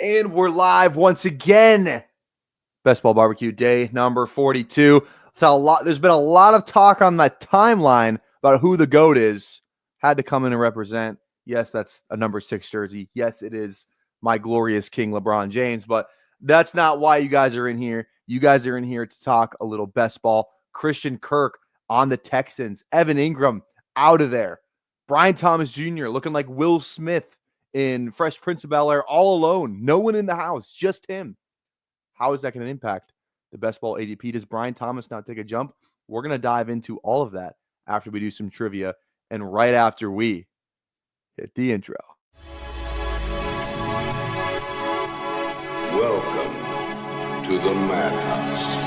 And we're live once again. Best Ball Barbecue day number 42. There's been a lot of talk on my timeline about who the GOAT is. Had to come in and represent. Yes, that's a number 6 jersey. Yes, it is my glorious King LeBron James, but that's not why you guys are in here. You guys are in here to talk a little best ball. Christian Kirk on the Texans. Evan Ingram out of there. Brian Thomas Jr. looking like Will Smith in Fresh Prince of Bel-Air, all alone. No one in the house, just him. How is that going to impact the best ball ADP? Does Brian Thomas now take a jump? We're going to dive into all of that after we do some trivia and right after we hit the intro. Welcome to the Madhouse.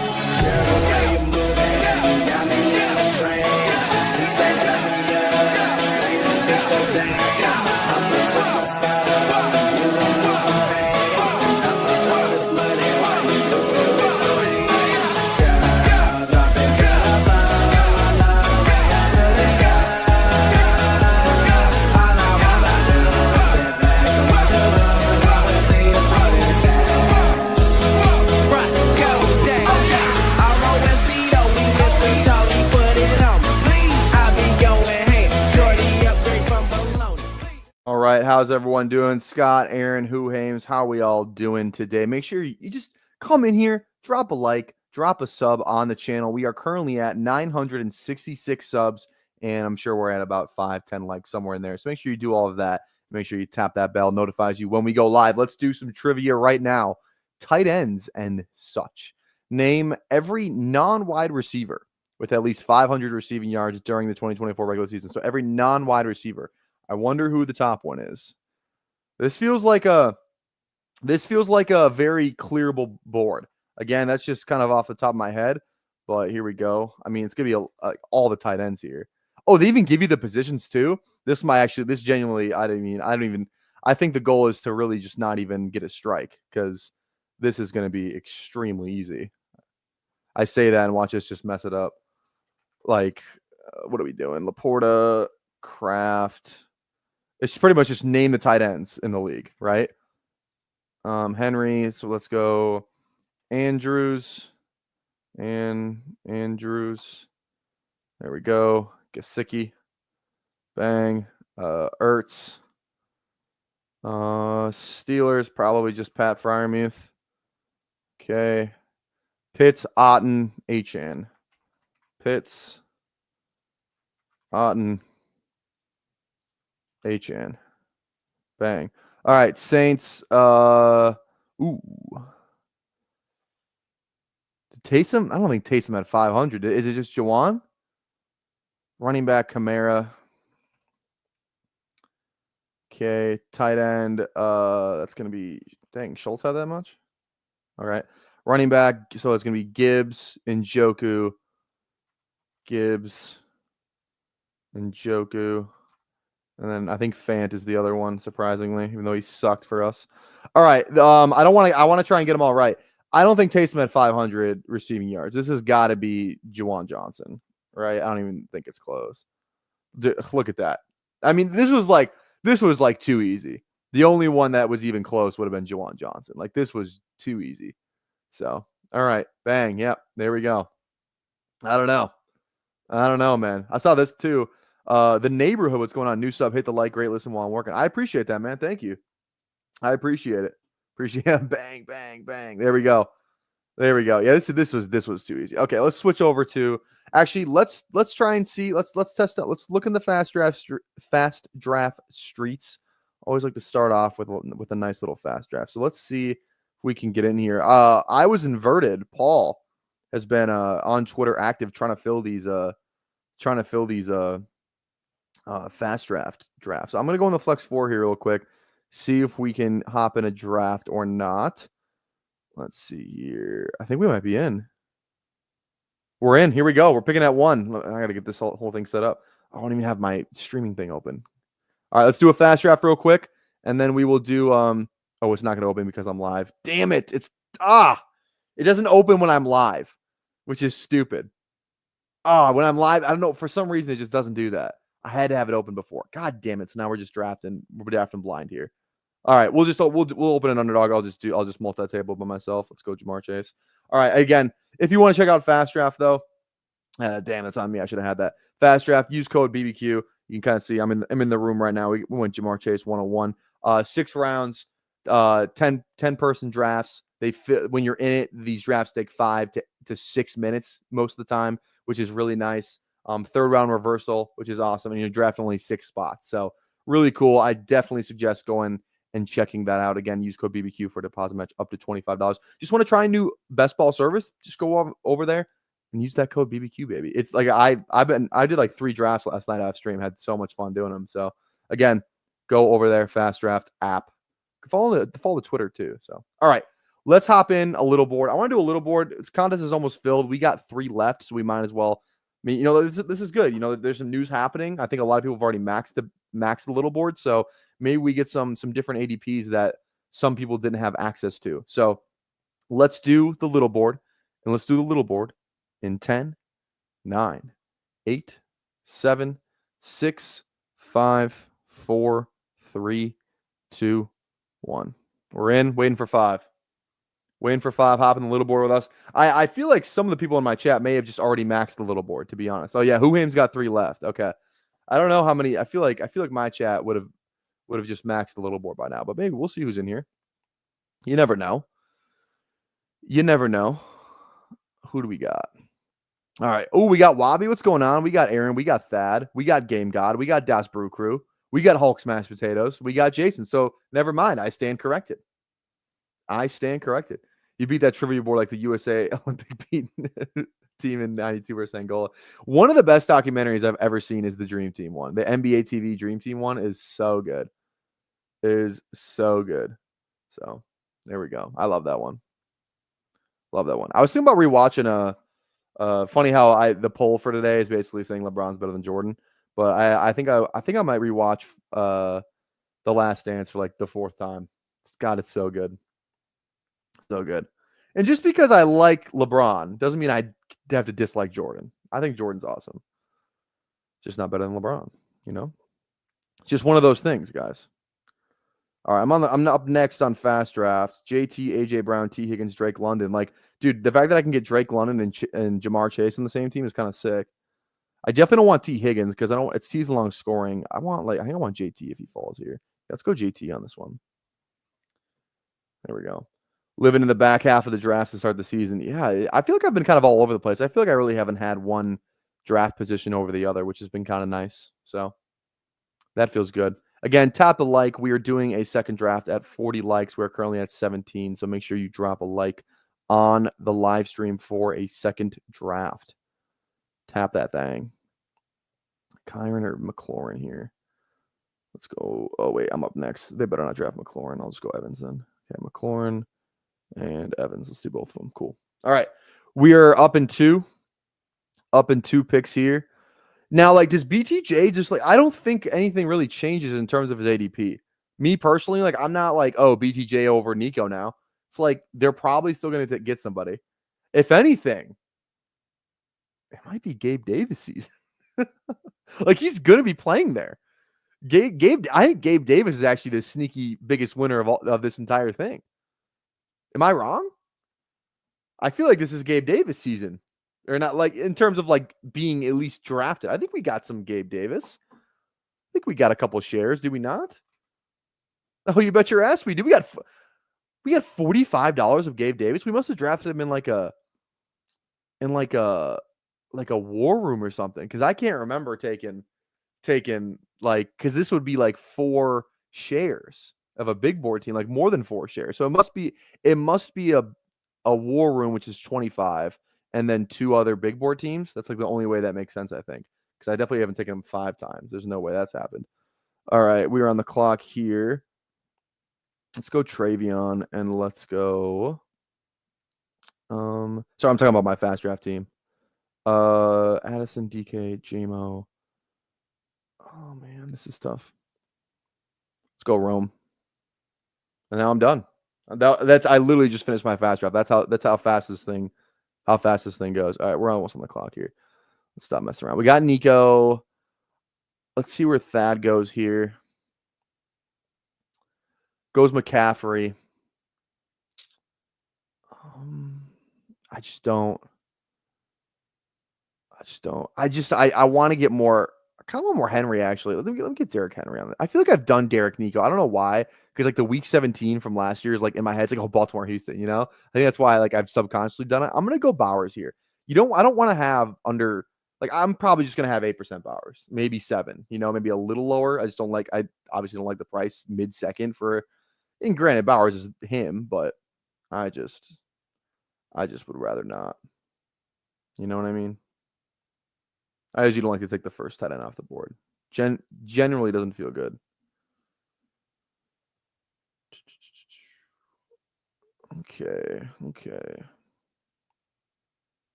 All right, how's everyone doing? Scott, Aaron, Who Hames, how are we all doing today? Make sure you just come in here, drop a like, drop a sub on the channel. We are currently at 966 subs, and I'm sure we're at about 5-10 likes somewhere in there. So make sure you do all of that. Make sure you tap that bell, notifies you when we go live. Let's do some trivia right now. Tight ends and such. Name every non-wide receiver with at least 500 receiving yards during the 2024 regular season. So every non-wide receiver. I wonder who the top one is. This feels like a very clearable board. Again, that's just kind of off the top of my head, but here we go. I mean, it's gonna be all the tight ends here. Oh, they even give you the positions too. This genuinely, I think the goal is to really just not even get a strike because this is going to be extremely easy. I say that and watch us just mess it up. Like, what are we doing? Laporta, Kraft. It's pretty much just name the tight ends in the league, right? Henry. So let's go Andrews. And Andrews. There we go. Gesicki. Bang. Ertz. Steelers, probably just Pat Freiermuth. Okay. Pitts, Otten, Achane. Pitts, Otten, Achane. Bang. All right, Saints. Taysom. I don't think Taysom had 500. Is it just Jawan? Running back, Kamara. Okay, tight end. That's going to be, dang, Schultz had that much? All right. Running back, so it's going to be Gibbs, Njoku. Gibbs, Njoku. And then I think Fant is the other one, surprisingly, even though he sucked for us. All right. I want to try and get them all right. I don't think Taysom had 500 receiving yards. This has got to be Juwan Johnson, right? I don't even think it's close. Look at that. I mean, this was like too easy. The only one that was even close would have been Juwan Johnson. Like, this was too easy. So, all right. Bang. Yep. There we go. I don't know, man. I saw this too. The neighborhood, what's going on? New sub, hit the like, great listen while I'm working. I appreciate that, man. Thank you. I appreciate it. Appreciate it. Bang, bang, bang. There we go. There we go. Yeah, this was too easy. Okay, let's switch over to actually let's try and see. Let's test out. Let's look in the fast draft streets. Always like to start off with a nice little fast draft. So let's see if we can get in here. I was inverted. Paul has been on Twitter active trying to fill these fast drafts. So I'm gonna go in the Flex 4 here real quick, see if we can hop in a draft or not. Let's see here. I think we might be in. We're in. Here we go. We're picking at 1. I gotta get this whole thing set up. I don't even have my streaming thing open. All right, let's do a fast draft real quick, and then we will do. Oh, it's not gonna open because I'm live. Damn it! It doesn't open when I'm live, which is stupid. When I'm live, I don't know. For some reason, it just doesn't do that. I had to have it open before. God damn it. So now we're just drafting. We're drafting blind here. All right, we'll open an underdog. I'll just multi-table by myself. Let's go Jamar Chase. All right, again, if you want to check out Fast Draft though, damn, that's on me. I should have had that. Fast Draft. Use code BBQ. You can kind of see I'm in the room right now. We went Jamar Chase 101. 6 rounds, 10 person drafts. They fit when you're in it. These drafts take 5 to 6 minutes most of the time, which is really nice. 3rd round reversal, which is awesome, and you draft only 6 spots. So really cool. I definitely suggest going and checking that out. Again, use code BBQ for a deposit match up to $25. Just want to try a new best ball service? Just go over there and use that code BBQ, baby. It's like I did like 3 drafts last night off stream. Had so much fun doing them. So again, go over there, Fast Draft app. Follow the Twitter too. So all right, let's hop in a little board. I want to do a little board. This contest is almost filled. We got 3 left, so we might as well. I mean, this is good. There's some news happening. I think a lot of people have already maxed the little board. So maybe we get some different ADPs that some people didn't have access to. So let's do the little board, and let's do the little board in 10, 9, 8, 7, 6, 5, 4, 3, 2, 1. We're in, waiting for 5. Waiting for 5, hopping the little board with us. I feel like some of the people in my chat may have just already maxed the little board, to be honest. Oh yeah, Whoham's got 3 left. Okay. I don't know how many. I feel like my chat would have just maxed the little board by now, but maybe we'll see who's in here. You never know. You never know. Who do we got? All right. Oh, we got Wabi. What's going on? We got Aaron. We got Thad. We got Game God. We got Das Brew Crew. We got Hulk Smash Potatoes. We got Jason. So never mind. I stand corrected. You beat that trivia board like the USA Olympic beat team in 92 versus Angola. One of the best documentaries I've ever seen is the Dream Team one. The NBA TV Dream Team one is so good. So there we go. I love that one. I was thinking about rewatching funny how the poll for today is basically saying LeBron's better than Jordan, but I think I might rewatch The Last Dance for like the 4th time. God, it's so good. So good. And just because I like LeBron doesn't mean I have to dislike Jordan. I think Jordan's awesome. Just not better than LeBron, It's just one of those things, guys. All right, I'm up next on Fast Drafts. JT, AJ Brown, T. Higgins, Drake London. Like, dude, the fact that I can get Drake London and Jamar Chase on the same team is kind of sick. I definitely don't want T. Higgins because it's season long scoring. I think I want JT if he falls here. Let's go JT on this one. There we go. Living in the back half of the drafts to start the season. Yeah, I feel like I've been kind of all over the place. I feel like I really haven't had one draft position over the other, which has been kind of nice. So that feels good. Again, tap the like. We are doing a second draft at 40 likes. We're currently at 17. So make sure you drop a like on the live stream for a second draft. Tap that thing. Kyron or McLaurin here. Let's go. Oh, wait, I'm up next. They better not draft McLaurin. I'll just go Evans then. Okay, McLaurin and Evans. Let's do both of them. Cool. All right. We are up in 2 picks here. Now, like, does BTJ just I don't think anything really changes in terms of his ADP. Me personally, I'm not like, oh, BTJ over Nico now. It's like they're probably still going to get somebody. If anything, it might be Gabe Davis season. He's going to be playing there. I think Gabe Davis is actually the sneaky biggest winner of this entire thing. Am I wrong? I feel like this is Gabe Davis season. Or not, in terms of being at least drafted. I think we got some Gabe Davis. I think we got a couple shares. Do we not? Oh, you bet your ass we do. We got $45 of Gabe Davis. We must have drafted him in a war room or something. Because I can't remember taking because this would be 4 shares of a big board team, more than 4 shares. So it must be a war room, which is 25. And then 2 other big board teams. That's the only way that makes sense, I think. Because I definitely haven't taken them 5 times. There's no way that's happened. All right, we are on the clock here. Let's go Travion and let's go. Sorry, I'm talking about my fast draft team. Addison, DK, JMO. Oh man, this is tough. Let's go Rome. And now I'm done. I literally just finished my fast draft. That's how fast this thing. How fast this thing goes. All right, we're almost on the clock here. Let's stop messing around. We got Nico. Let's see where Thad goes here. Goes McCaffrey. I just don't. I want to get more. I kind of want more Henry, actually. Let me get Derrick Henry on it. I feel like I've done Derek Nico. I don't know why. Because like the week 17 from last year is like in my head. It's like, oh, Baltimore, Houston, you know? I think that's why like I've subconsciously done it. I'm gonna go Bowers here. I don't want to have under like I'm probably just gonna have 8% Bowers, maybe 7, maybe a little lower. I obviously don't like the price mid-second for, and granted, Bowers is him, but I just would rather not. You know what I mean? I usually don't like to take the first tight end off the board. Generally doesn't feel good. Okay.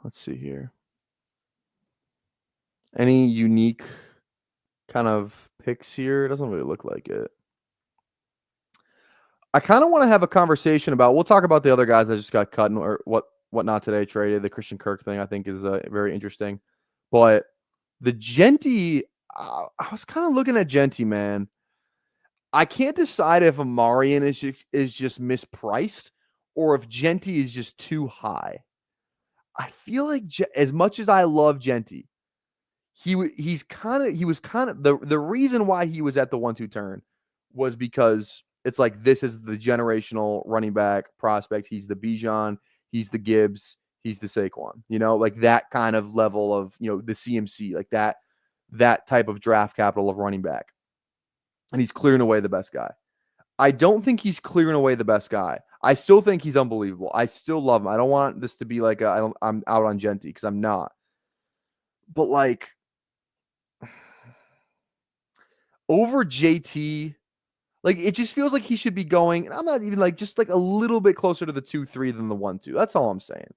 Let's see here. Any unique kind of picks here? It doesn't really look like it. I kind of want to have a conversation about. We'll talk about the other guys that just got cut or whatnot today traded. The Christian Kirk thing I think is very interesting, but the Genty. I was kind of looking at Genty, man. I can't decide if Amarian is just mispriced or if Genty is just too high. I feel like as much as I love Genty, he was kind of the reason why he was at the 1-2 turn was because it's like this is the generational running back prospect. He's the Bijan, he's the Gibbs, he's the Saquon. Like that kind of level of the CMC, like that type of draft capital of running back. And he's clearing away the best guy. I don't think he's clearing away the best guy. I still think he's unbelievable. I still love him. I don't want this to be like I'm out on Genty because I'm not. But like over JT, like it just feels like he should be going. And I'm not even like just like a little bit closer to the 2-3 than the 1-2. That's all I'm saying.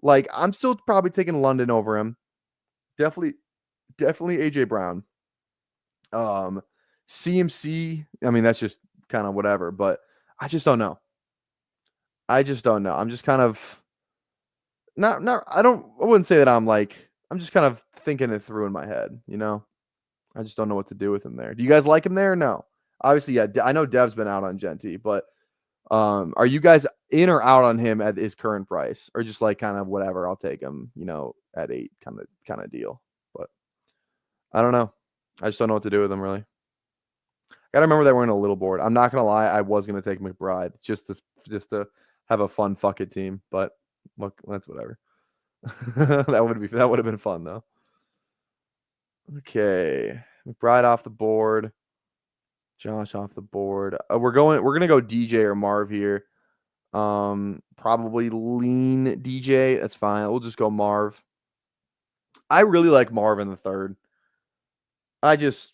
Like I'm still probably taking London over him. Definitely AJ Brown. CMC, I mean, that's just kind of whatever, but I just don't know. I'm just kind of not, I wouldn't say that I'm just kind of thinking it through in my head, I just don't know what to do with him there. Do you guys like him there? No. Obviously, yeah, I know Dev's been out on Genty, but are you guys in or out on him at his current price or just like kind of whatever, I'll take him, at 8 kind of deal. But I don't know. I just don't know what to do with him really. Gotta remember that we're in a little board. I'm not gonna lie, I was gonna take McBride just to have a fun fuck it team, but look, that's whatever. that would have been fun though. Okay, McBride off the board, Josh off the board. We're gonna go DJ or Marv here. Probably lean DJ. That's fine. We'll just go Marv. I really like Marv in the third. I just,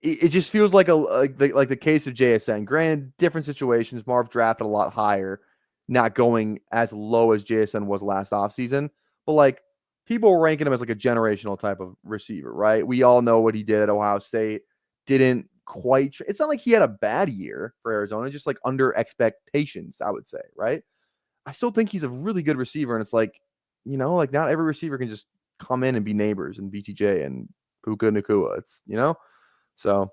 it just feels like the case of JSN. Granted, different situations. Marv drafted a lot higher, not going as low as JSN was last offseason. But like people were ranking him as like a generational type of receiver, right? We all know what he did at Ohio State. Didn't quite. It's not like he had a bad year for Arizona, just like under expectations, I would say, right? I still think he's a really good receiver, and it's like, like not every receiver can just come in and be neighbors and BTJ and Puka Nakua. It's, so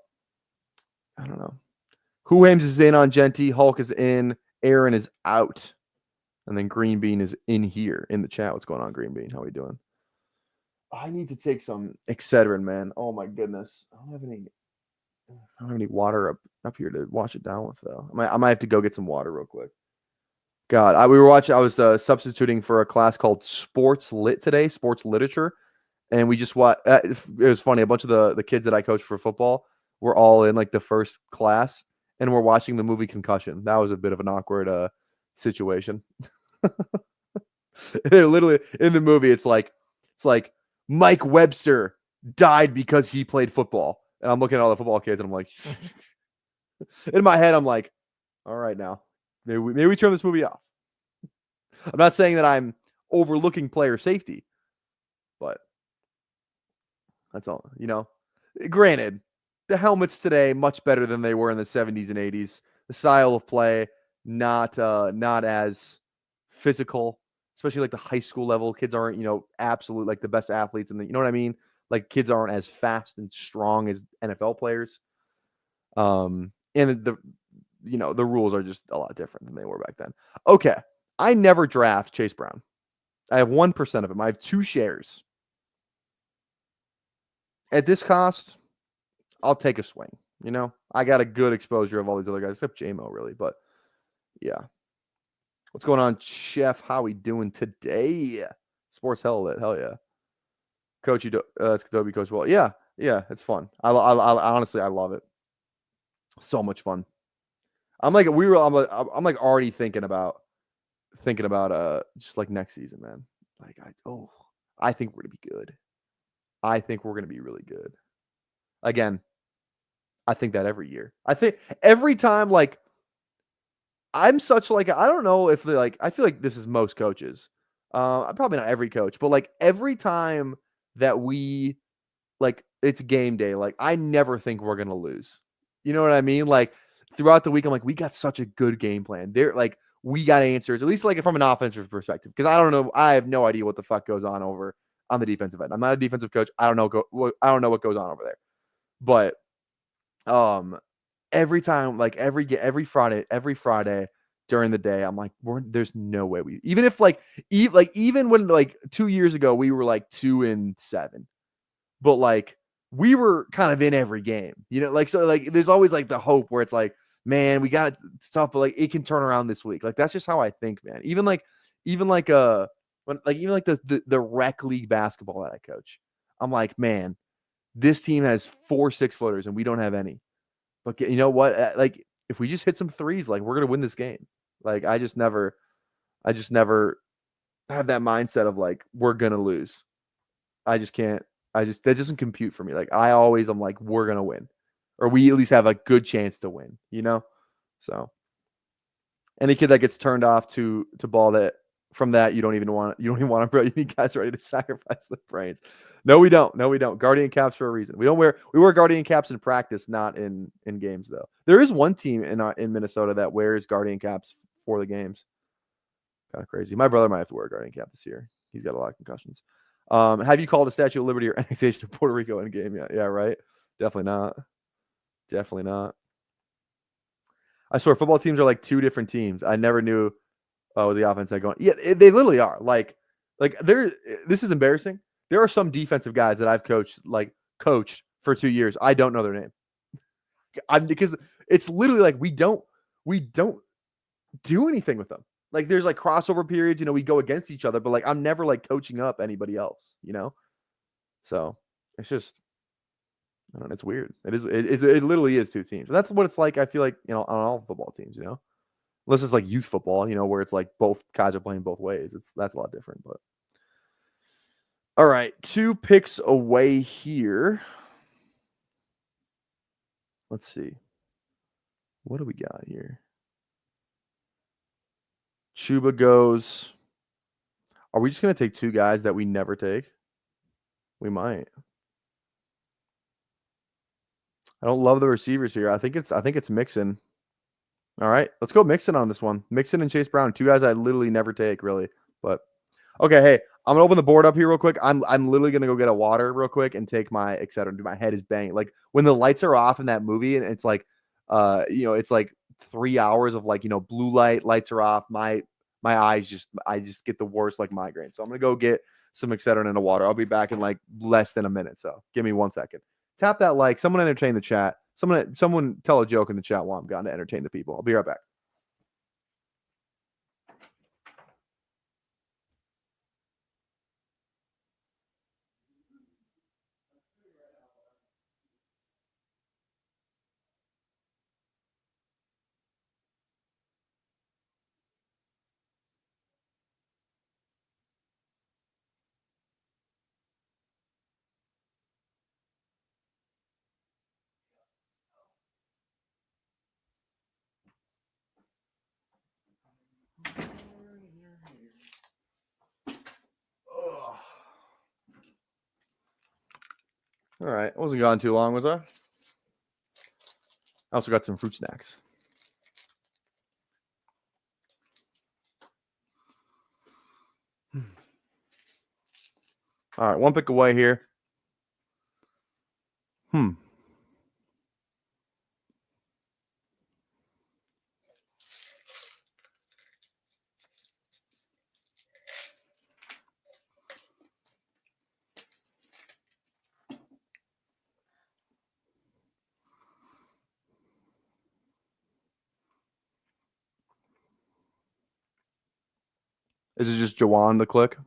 I don't know. Who Hames is in on Genty, Hulk is in, Aaron is out, and then Green Bean is in here in the chat. What's going on, Green Bean? How are we doing? I need to take some Excedrin, man. Oh my goodness. I don't have any water up here to wash it down with though. I might have to go get some water real quick. God, I was substituting for a class called Sports Lit today, Sports Literature. And we just watched. It was funny. A bunch of the kids that I coach for football were all in like the first class, and we're watching the movie Concussion. That was a bit of an awkward situation. Literally in the movie, it's like Mike Webster died because he played football, and I'm looking at all the football kids, and I'm like, in my head, I'm like, all right, now maybe we turn this movie off. I'm not saying that I'm overlooking player safety, but. That's all, Granted, the helmets today much better than they were in the 70s and 80s. The style of play not as physical, especially like the high school level. Kids aren't, absolute like the best athletes, and you know what I mean. Like kids aren't as fast and strong as NFL players. And the rules are just a lot different than they were back then. Okay, I never draft Chase Brown. I have 1% of him. I have 2 shares. At this cost, I'll take a swing. I got a good exposure of all these other guys, except J-Mo, really. But yeah. What's going on, Chef? How we doing today? Sports hell yeah. Coach, it's Adobe Coach. Well, yeah, it's fun. I honestly, I love it. So much fun. I'm like already thinking about just like next season, man. Like I think we're gonna be good. I think we're gonna be really good. Again, I think that every year. I think every time, like, I'm such like, I don't know if I feel like this is most coaches. Probably not every coach, but like every time that we it's game day, like I never think we're gonna lose. You know what I mean? Like throughout the week, I'm like, we got such a good game plan. They're like, we got answers, at least like from an offensive perspective. Because I don't know, I have no idea what the fuck goes on over on the defensive end. I'm not a defensive coach. I don't know what goes on over there. But every time, like every Friday during the day, I'm like, there's no way even if even when 2 years ago we were like 2-7, but like we were kind of in every game, so like there's always like the hope where it's like, man, we got stuff, but like it can turn around this week. Like that's just how I think, man. Even the rec league basketball that I coach, I'm like, man, this team has 4 6-footers and we don't have any. But you know what? Like if we just hit some threes, like we're gonna win this game. Like I just never have that mindset of like we're gonna lose. I just can't. That doesn't compute for me. Like I'm like, we're gonna win, or we at least have a good chance to win. So any kid that gets turned off to ball that from that, you don't even want to, bro. You need guys ready to sacrifice the brains. No, we don't. Guardian caps for a reason. We wear Guardian caps in practice, not in games though. There is one team in Minnesota that wears Guardian caps for the games. Kind of crazy. My brother might have to wear a Guardian cap this year. He's got a lot of concussions. Have you called a Statue of Liberty or annexation of Puerto Rico in game yet? Yeah, right. Definitely not. I swear, football teams are like 2 different teams. I never knew the offense had going. Yeah, they literally are. Like this is embarrassing. There are some defensive guys that I've coached for 2 years. I don't know their name. Because it's literally like we don't do anything with them. Like there's like crossover periods, we go against each other, but like I'm never like coaching up anybody else, So it's just, I don't know, it's weird. It literally is 2 teams. And that's what it's like, I feel like, on all football teams, Unless it's like youth football, where it's like both guys are playing both ways. That's a lot different, but all right, 2 picks away here. Let's see. What do we got here? Chuba goes. Are we just going to take 2 guys that we never take? We might. I don't love the receivers here. I think it's Mixon. All right, let's go Mixon on this one. Mixon and Chase Brown, 2 guys I literally never take, really. But okay, hey, I'm gonna open the board up here real quick. I'm literally gonna go get a water real quick and take my etc. My head is banging. Like when the lights are off in that movie, and it's like, it's like 3 hours of like, blue lights are off. My eyes I just get the worst like migraine. So I'm gonna go get some etc. and a water. I'll be back in like less than a minute. So give me 1 second. Tap that like. Someone entertain the chat. Someone tell a joke in the chat while I'm gone to entertain the people. I'll be right back. All right. I wasn't gone too long, was I? I also got some fruit snacks. All right, one pick away here. Is it just Jawan the click?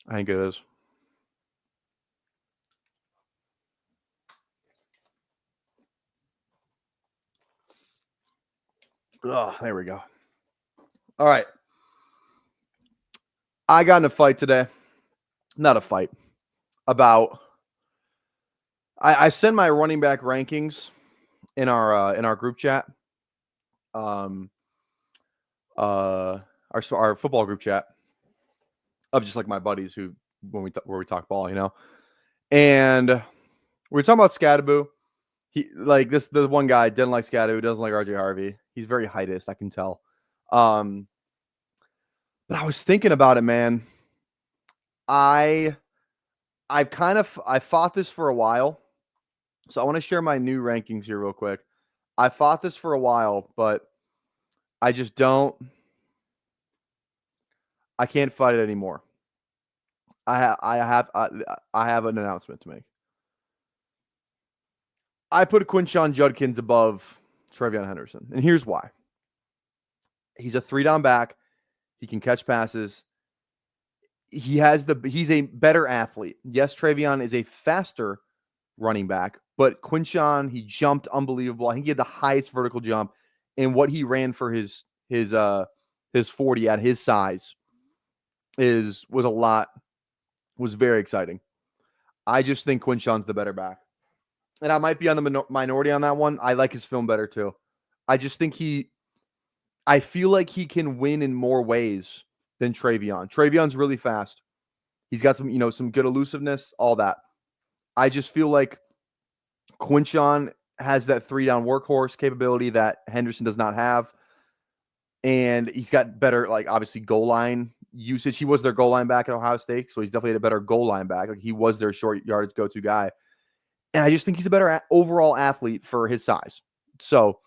I think it is. Oh, there we go. All right. I got in a fight today. Not a fight. About I send my running back rankings in our group chat. Our football group chat of just like my buddies who where we talk ball, you know. And we were talking about Scadaboo. The one guy didn't like Scadaboo, doesn't like RJ Harvey. He's very heightist, I can tell. But I was thinking about it, man. I fought this for a while. So I want to share my new rankings here real quick. I fought this for a while, but I just don't. I can't fight it anymore. I have an announcement to make. I put Quinshon Judkins above Trevion Henderson, and here's why. He's a 3-down back. He can catch passes. He's a better athlete. Yes, Trevion is a faster running back, but Quinshon, he jumped unbelievable. I think he had the highest vertical jump, and what he ran for his 40 at his size was very exciting. I just think Quinshon's the better back. And I might be on the minority on that one. I like his film better too. I just think I feel like he can win in more ways than Trevion. Trevion's really fast. He's got some good elusiveness, all that. I just feel like Quinshon has that 3-down workhorse capability that Henderson does not have. And he's got better, obviously, goal line usage. He was their goal line back at Ohio State, so he's definitely a better goal line back. He was their short yardage go-to guy. And I just think he's a better overall athlete for his size. So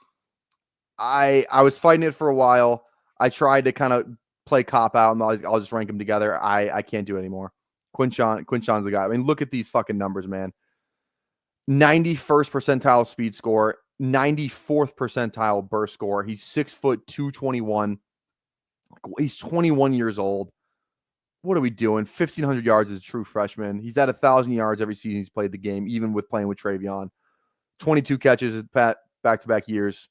I was fighting it for a while. I tried to kind of play cop out, and I'll just rank them together. I can't do it anymore. Quinshon's the guy. I mean, look at these fucking numbers, man. 91st percentile speed score, 94th percentile burst score. He's 6 foot 221. He's 21 years old. What are we doing? 1,500 yards as a true freshman. He's at 1,000 yards every season he's played the game, even with playing with Trevion. 22 catches back-to-back years.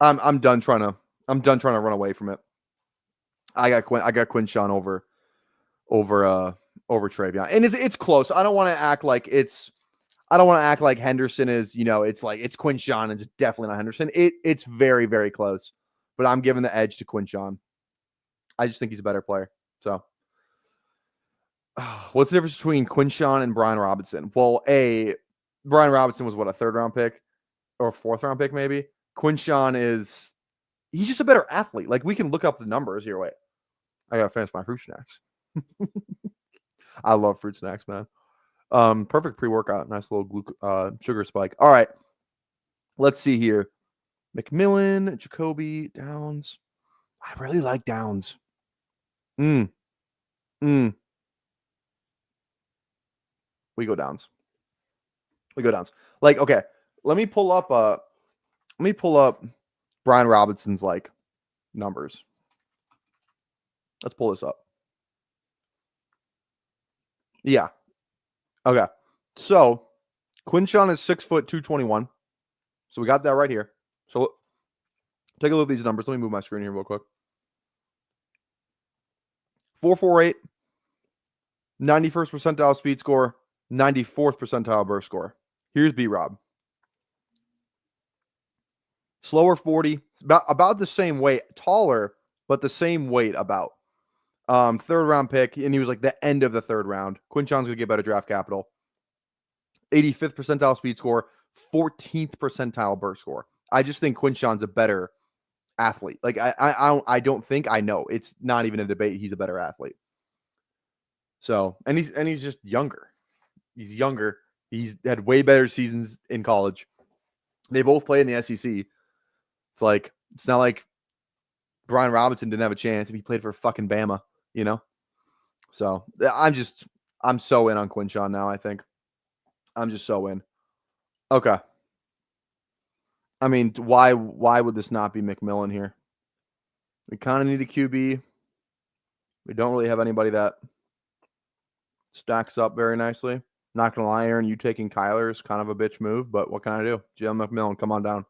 I'm done trying to run away from it. I got Quinshon over Trevion, and it's close. I don't want to act like Henderson is. It's Quinshon and it's definitely not Henderson. It's very, very close, but I'm giving the edge to Quinshon. I just think he's a better player. So, what's the difference between Quinshon and Brian Robinson? Well, Brian Robinson was a 3rd-round pick or a 4th-round pick, maybe. Quinshon he's just a better athlete. We can look up the numbers here. Wait, I gotta finish my fruit snacks. I love fruit snacks, man. Perfect pre-workout. Nice little sugar spike. All right, let's see here. McMillan, Jacoby, Downs. I really like Downs. We go Downs. Okay, let me pull up Brian Robinson's numbers. Let's pull this up. Yeah. Okay. So Quinshon is 6 foot 221. So we got that right here. So take a look at these numbers. Let me move my screen here real quick. 4.48, 91st percentile speed score, 94th percentile burst score. Here's B-Rob. Slower 40, about the same weight, taller, but the same weight about. 3rd-round pick, and he was the end of the 3rd round. Quinshon's going to get better draft capital. 85th percentile speed score, 14th percentile burst score. I just think Quinshon's a better athlete. Like I don't think, I know it's not even a debate. He's a better athlete. So, and he's just younger. He's younger. He's had way better seasons in college. They both play in the SEC. It's not like Brian Robinson didn't have a chance if he played for fucking Bama, you know? So I'm so in on Quinshon now, I think. I'm just so in. Okay. I mean, why would this not be McMillan here? We kind of need a QB. We don't really have anybody that stacks up very nicely. Not going to lie, Aaron, you taking Kyler is kind of a bitch move, but what can I do? Jim McMillan, come on down.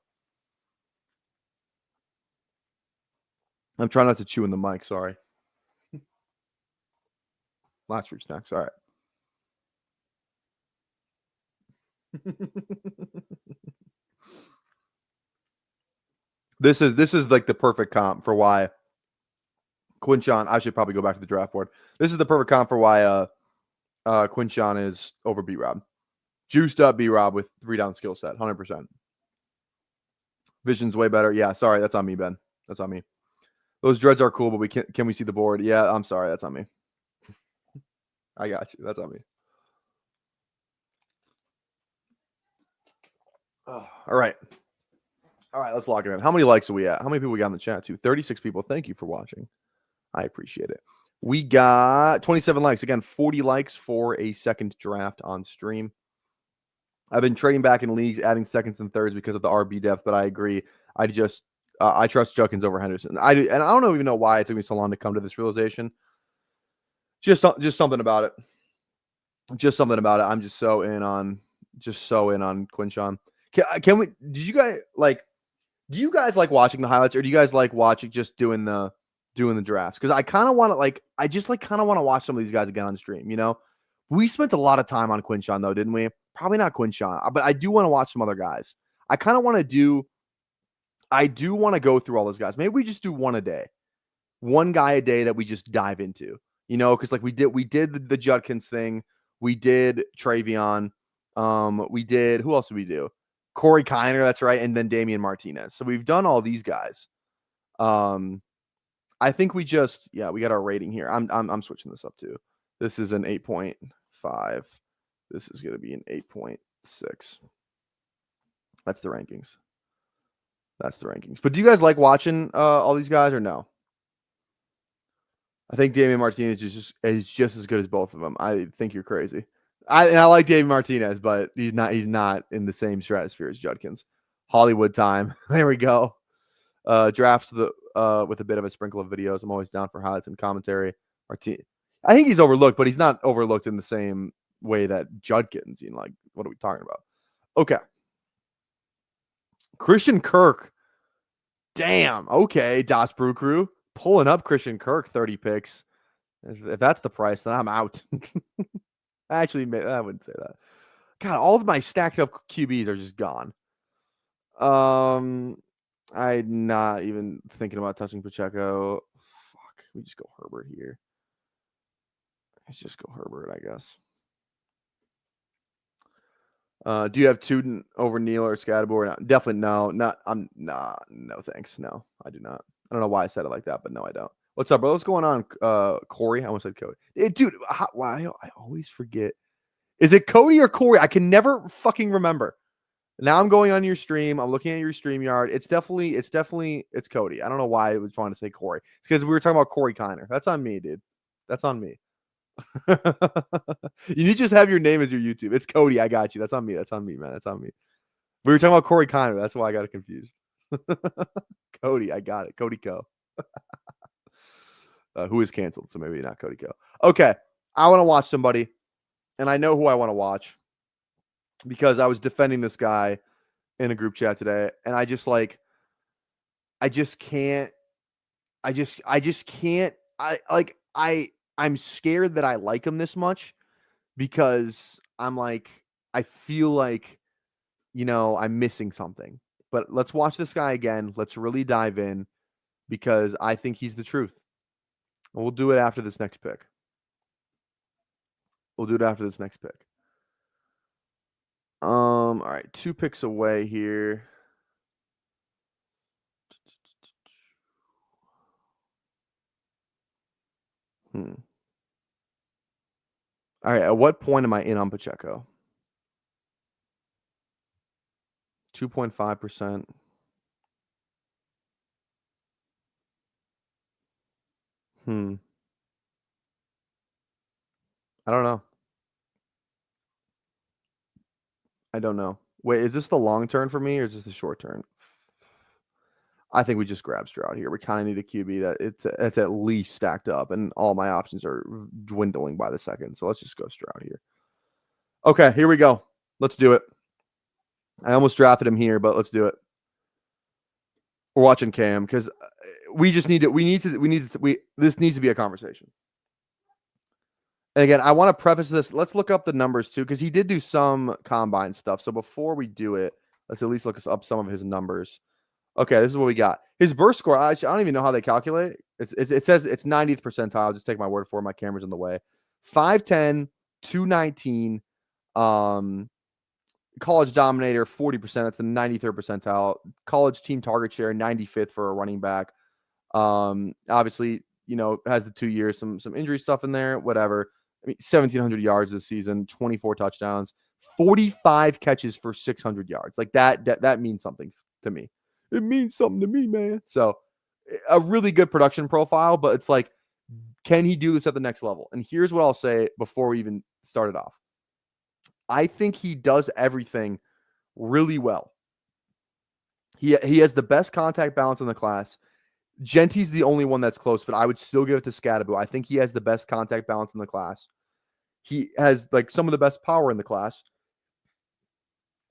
I'm trying not to chew in the mic, sorry. Last fruit snacks, all right. This is like the perfect comp for why Quinshon. I should probably go back to the draft board. This is the perfect comp for why Quinshon is over B-Rob. Juiced up B-Rob with 3-down skill set, 100%. Vision's way better. Yeah, sorry, that's on me, Ben. That's on me. Those dreads are cool, but can we see the board? Yeah, I'm sorry, that's on me. I got you. That's on me. Oh, all right. All right, let's lock it in. How many likes are we at? How many people we got in the chat too? 36 people. Thank you for watching. I appreciate it. We got 27 likes. Again, 40 likes for a second draft on stream. I've been trading back in leagues, adding seconds and thirds because of the RB depth, but I agree. I trust Judkins over Henderson. I do, and I don't even know why it took me so long to come to this realization. Just something about it. Just something about it. I'm just so in on Quinshon. Can we? Do you guys like watching the highlights, or do you guys like watching just doing the drafts? Because I kind of want to kind of want to watch some of these guys again on stream. You know, we spent a lot of time on Quinshon though, didn't we? Probably not Quinshon, but I do want to watch some other guys. I kind of want to do. I do want to go through all those guys. Maybe we just do one a day, one guy a day that we just dive into. You know, because like we did the Judkins thing. We did Travion. We did, who else did we do? Corey Kiner, that's right, and then Damian Martinez. So we've done all these guys. I think we got our rating here. I'm switching this up too. This is an 8.5. This is going to be an 8.6. That's the rankings. But do you guys like watching all these guys or no? I think Damian Martinez is just as good as both of them. I think you're crazy. I like Damian Martinez, but he's not in the same stratosphere as Judkins. Hollywood time. There we go. Drafts with a bit of a sprinkle of videos. I'm always down for highlights and commentary. Martinez. I think he's overlooked, but he's not overlooked in the same way that Judkins. You know, like, what are we talking about? Okay. Christian Kirk. Damn. Okay, Das Brew Crew. Pulling up Christian Kirk, 30 picks. If that's the price, then I'm out. Actually, I wouldn't say that. God, all of my stacked up QBs are just gone. I'm not even thinking about touching Pacheco. Fuck, we just go Herbert here. Let's just go Herbert, I guess. Do you have Tuden over Neal or Scatterboard? Definitely no. No thanks. No, I do not. I don't know why I said it like that, but no, I don't. What's up, bro? What's going on? Corey? I almost said Cody. Dude, why I always forget. Is it Cody or Corey? I can never fucking remember. Now I'm going on your stream. I'm looking at your StreamYard. It's Cody. I don't know why I was trying to say Corey. It's because we were talking about Corey Kiner. That's on me, dude. That's on me. You need to just have your name as your YouTube. It's Cody. I got you. That's on me. That's on me, man. That's on me. We were talking about Corey Kiner. That's why I got it confused. Cody. I got it. Cody Co. Who is canceled, so maybe not Cody Co. Okay. I want to watch somebody, and I know who I want to watch because I was defending this guy in a group chat today, and I just can't. I'm scared that I like him this much because I feel like, I'm missing something. But let's watch this guy again. Let's really dive in because I think he's the truth. And we'll do it after this next pick. All right, 2 picks away here. Hmm. All right. At what point am I in on Pacheco? 2.5%. I don't know. I don't know. Wait, is this the long turn for me or is this the short turn? I think we just grab Stroud here. We kind of need a QB that it's at least stacked up, and all my options are dwindling by the second. So let's just go Stroud here. Okay, here we go. Let's do it. I almost drafted him here, but let's do it. We're watching Cam because we just need to. This needs to be a conversation. And again, I want to preface this. Let's look up the numbers too, because he did do some combine stuff. So before we do it, let's at least look up some of his numbers. Okay, this is what we got. His burst score, I don't even know how they calculate. It says it's 90th percentile. I'll just take my word for it. My camera's in the way. 5'10", 219, college dominator, 40%. That's the 93rd percentile. College team target share, 95th for a running back. Obviously, has the 2 years, some injury stuff in there, whatever. I mean, 1,700 yards this season, 24 touchdowns, 45 catches for 600 yards. Like that means something to me. It means something to me, man. So a really good production profile, but it's like, can he do this at the next level? And here's what I'll say before we even started off. I think he does everything really well. He has the best contact balance in the class. Gentie's the only one that's close, but I would still give it to Scadaboo. I think he has the best contact balance in the class. He has like some of the best power in the class.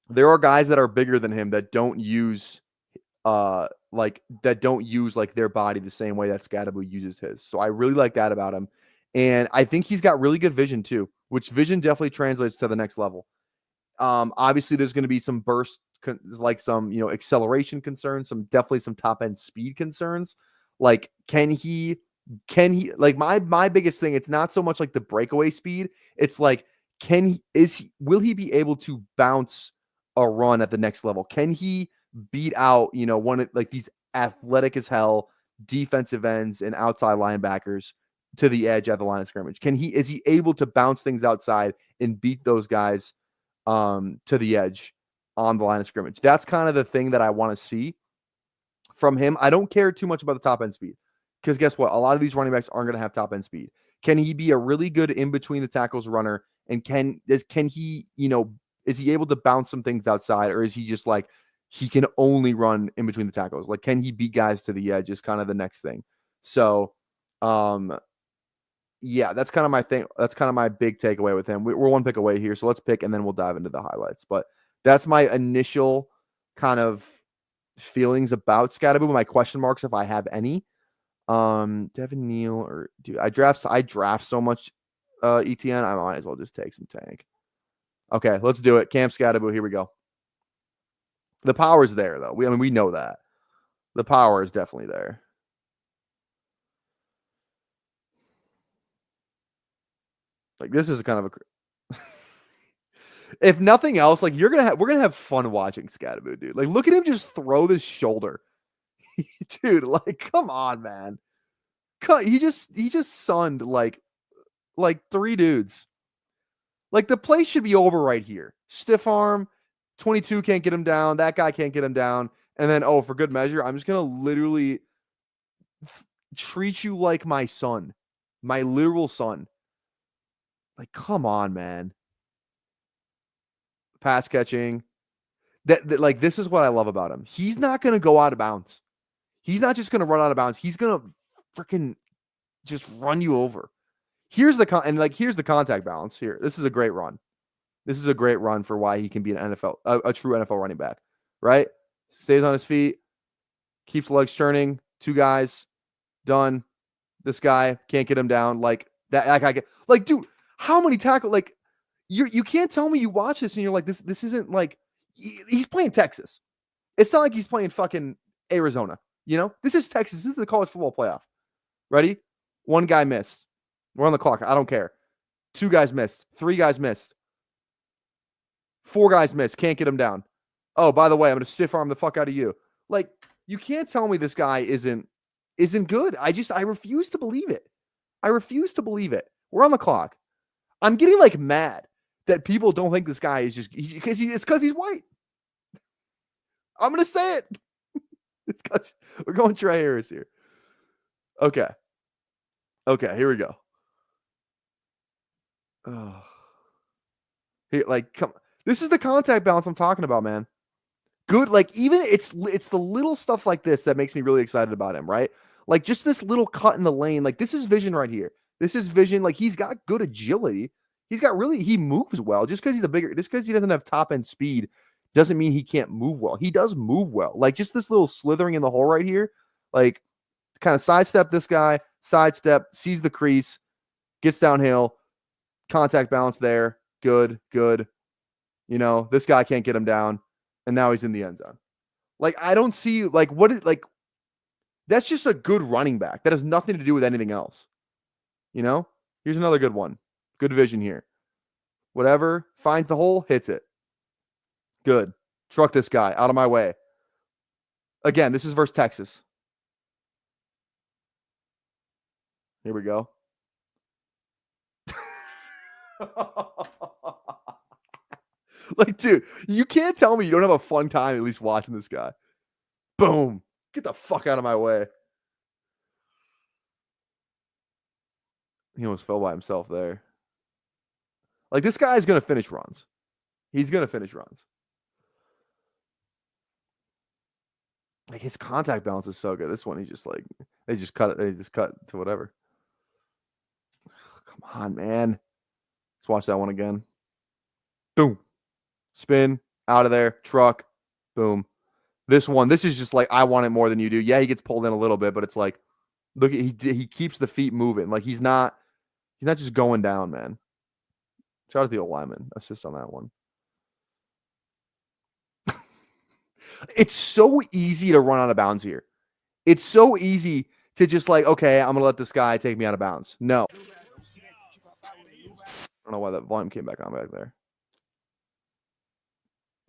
There are guys that are bigger than him that don't use their body the same way that Scadaboo uses his. So I really like that about him. And I think he's got really good vision too, which vision definitely translates to the next level. Obviously there's going to be some burst, like some, acceleration concerns, definitely some top end speed concerns. Like, can he like my biggest thing, it's not so much like the breakaway speed. It's like, will he be able to bounce a run at the next level? Can he beat out, one of like these athletic as hell defensive ends and outside linebackers to the edge at the line of scrimmage? Is he able to bounce things outside and beat those guys to the edge on the line of scrimmage? That's kind of the thing that I want to see from him. I don't care too much about the top end speed because guess what? A lot of these running backs aren't going to have top end speed. Can he be a really good in between the tackles runner? And is he able to bounce some things outside, or is he just like, he can only run in between the tackles? Like, can he beat guys to the edge is kind of the next thing. So, yeah, that's kind of my thing. That's kind of my big takeaway with him. We're one pick away here, so let's pick, and then we'll dive into the highlights. But that's my initial kind of feelings about Scadaboo. My question marks, if I have any. Devin Neal, or dude, I draft so much ETN. I might as well just take some tank. Okay, let's do it. Cam Scadaboo, here we go. The power is there, though. We know that. The power is definitely there. Like, this is kind of a if nothing else, like we're gonna have fun watching Scadaboo, dude. Like, look at him just throw this shoulder. Dude, like, come on, man. He just sunned like 3 dudes. Like, the play should be over right here. Stiff arm, 22 can't get him down. That guy can't get him down. And then, for good measure, I'm just going to literally treat you like my son, my literal son. Like, come on, man. Pass catching. Like, this is what I love about him. He's not going to go out of bounds. He's not just going to run out of bounds. He's going to freaking just run you over. Here's the contact balance here. This is a great run. This is a great run for why he can be an NFL, a true NFL running back, right? Stays on his feet, keeps legs churning. 2 guys, done. This guy can't get him down. Like that guy like, dude, how many tackles? Like, you can't tell me you watch this and you're like, this isn't like, he's playing Texas. It's not like he's playing fucking Arizona. This is Texas. This is the college football playoff. Ready? 1 guy missed. We're on the clock. I don't care. 2 guys missed. 3 guys missed. 4 guys missed. Can't get him down. Oh, by the way, I'm going to stiff arm the fuck out of you. Like, you can't tell me this guy isn't good. I refuse to believe it. I refuse to believe it. We're on the clock. I'm getting like mad that people don't think this guy is just it's because he's white. I'm gonna say it. It's because we're going Trey Harris here. Okay. Okay, here we go. Oh. Here, like, come. This is the contact balance I'm talking about, man. Good, like even it's the little stuff like this that makes me really excited about him, right? Like just this little cut in the lane, like this is vision right here. This is vision. Like he's got good agility. He moves well. Just because he doesn't have top end speed doesn't mean he can't move well. He does move well. Like just this little slithering in the hole right here, like kind of sidestep this guy, sidestep, sees the crease, gets downhill, contact balance there. Good. You know, this guy can't get him down. And now he's in the end zone. Like, I don't see, like, what is, like, that's just a good running back. That has nothing to do with anything else. You know? Here's another good one. Good vision here. Whatever. Finds the hole, hits it. Good. Truck this guy out of my way. Again, this is versus Texas. Here we go. Like, dude, you can't tell me you don't have a fun time at least watching this guy. Boom. Get the fuck out of my way. He almost fell by himself there. Like, this guy's going to finish runs. He's going to finish runs. Like, his contact balance is so good. This one, he's just like, they just cut to whatever. Come on, man. Let's watch that one again. Boom. Spin. Out of there. Truck. Boom. This is just like, I want it more than you do. Yeah, he gets pulled in a little bit, but it's like, look, he keeps the feet moving. Like, he's not just going down, man. Shout out to the old lineman. Assist on that one. It's so easy to run out of bounds here. It's so easy to just like, okay, I'm going to let this guy take me out of bounds. No. I don't know why that volume came back on back there.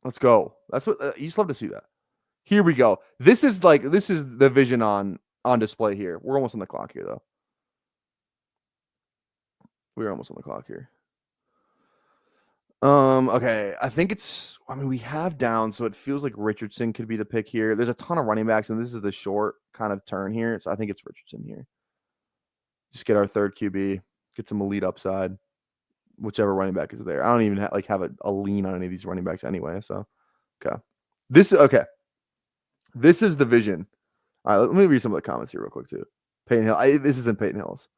Let's go. That's what you just love to see that. Here we go. This is the vision on display here. We're almost on the clock here, though. We're almost on the clock here. Okay. I mean, we have down, so it feels like Richardson could be the pick here. There's a ton of running backs, and this is the short kind of turn here. So I think it's Richardson here. Just get our third QB, get some elite upside, whichever running back is there. I don't even have a lean on any of these running backs anyway. So, okay. This is the vision. All right, let me read some of the comments here real quick too. Peyton Hill. This isn't Peyton Hillis.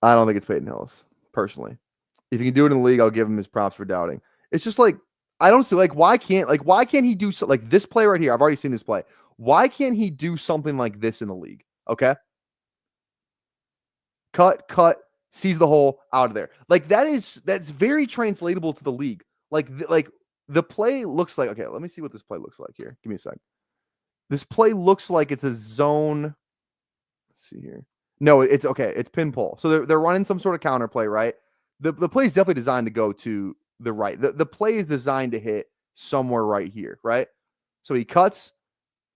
I don't think it's Peyton Hillis, personally. If you can do it in the league, I'll give him his props for doubting. It's just like, I don't see, like, why can't he do so, like this play right here? I've already seen this play. Why can't he do something like this in the league? Okay. Cut, sees the hole, out of there. Like that's very translatable to the league. Like the play looks like, okay, let me see what this play looks like here. Give me a sec. This play looks like it's a zone. Let's see here. No, it's okay. It's pin pull. So they're running some sort of counter play, right? The play is definitely designed to go to the right. The play is designed to hit somewhere right here, right? So he cuts.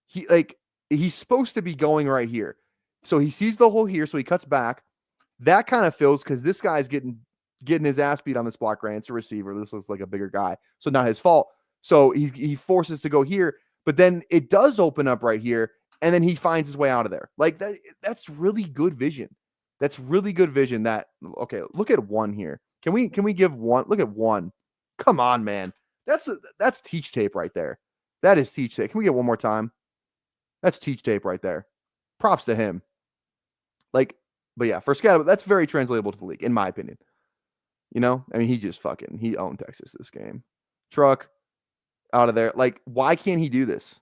He's supposed to be going right here. So he sees the hole here, so he cuts back. That kind of fills because this guy's getting his ass beat on this block grant. It's a receiver. This looks like a bigger guy. So not his fault. So he forces to go here, but then it does open up right here, and then he finds his way out of there. Like that's really good vision. That's really good vision. Okay, look at one here. Can we give one? Look at one. Come on, man. That's teach tape right there. That is teach tape. Can we get one more time? That's teach tape right there. Props to him. But yeah, for Scat, that's very translatable to the league, in my opinion. You know, I mean, he owned Texas this game. Truck out of there. Like, why can't he do this?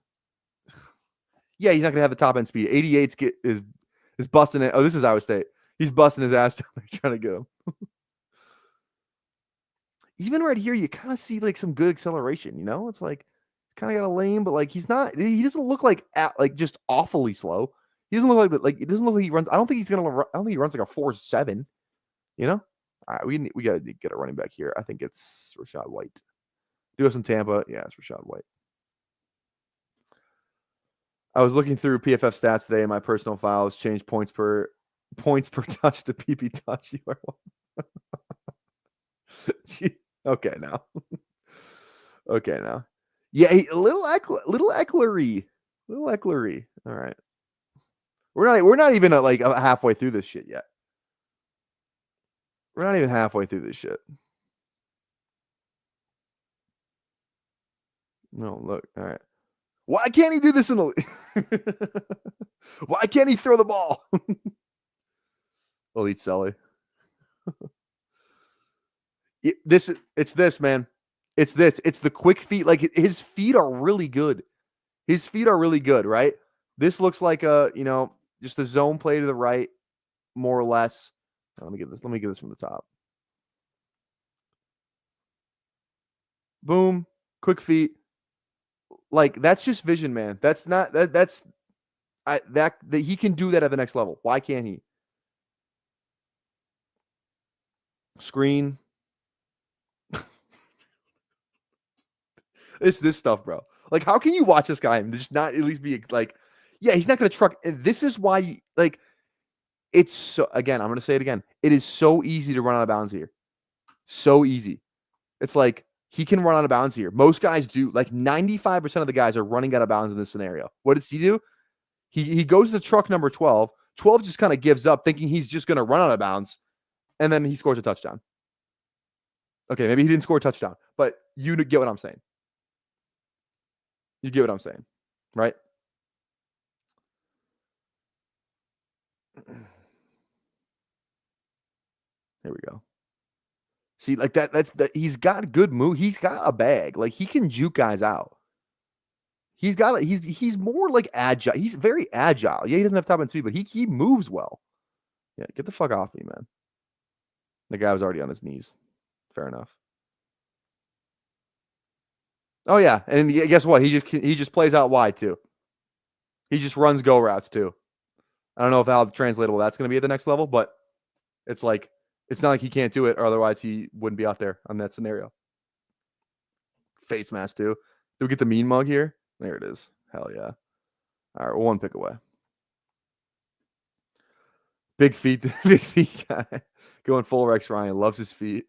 Yeah, he's not gonna have the top end speed. 88's is busting it. Oh, this is Iowa State. He's busting his ass down there trying to get him. Even right here, you kind of see like some good acceleration. You know, it's like kind of got a lane, but like he doesn't look like just awfully slow. He doesn't look like that. Like it doesn't look like he runs. I don't think he runs like a 4.7. You know, all right, we got to get a running back here. I think it's Rachaad White. Do have some Tampa. Yeah, it's Rachaad White. I was looking through PFF stats today, and my personal files changed points per points per touch to PP touch. You are okay now. Okay now. Yeah, little Ecklery. Little Ecklery. All right. We're not even like halfway through this shit yet. We're not even halfway through this shit. No, look. All right. Why can't he do this in the Why can't he throw the ball? Elite Sully. It's this, man. It's this. It's the quick feet. Like his feet are really good. His feet are really good, right? This looks like just a zone play to the right, more or less. Let me get this from the top. Boom. Quick feet. Like that's just vision, man. That's not that he can do that at the next level. Why can't he? Screen. It's this stuff, bro. Like, how can you watch this guy and just not at least be like, yeah, he's not going to truck. This is why, it's so, again, I'm going to say it again. It is so easy to run out of bounds here. So easy. It's like, he can run out of bounds here. Most guys do. Like, 95% of the guys are running out of bounds in this scenario. What does he do? He goes to truck number 12. 12 just kind of gives up, thinking he's just going to run out of bounds. And then he scores a touchdown. Okay, maybe he didn't score a touchdown, but you get what I'm saying. You get what I'm saying, right? Here we go. See, like he's got good move. He's got a bag. Like he can juke guys out. He's more like agile. He's very agile. Yeah, he doesn't have top end speed, but he moves well. Yeah, get the fuck off me, man. The guy was already on his knees. Fair enough. Oh yeah, and guess what? He just plays out wide too. He just runs go routes too. I don't know how translatable that's going to be at the next level, but it's like it's not like he can't do it, or otherwise he wouldn't be out there on that scenario. Face mask too. Do we get the mean mug here? There it is. Hell yeah. All right, we're one pick away. Big feet guy. Going full Rex Ryan. Loves his feet.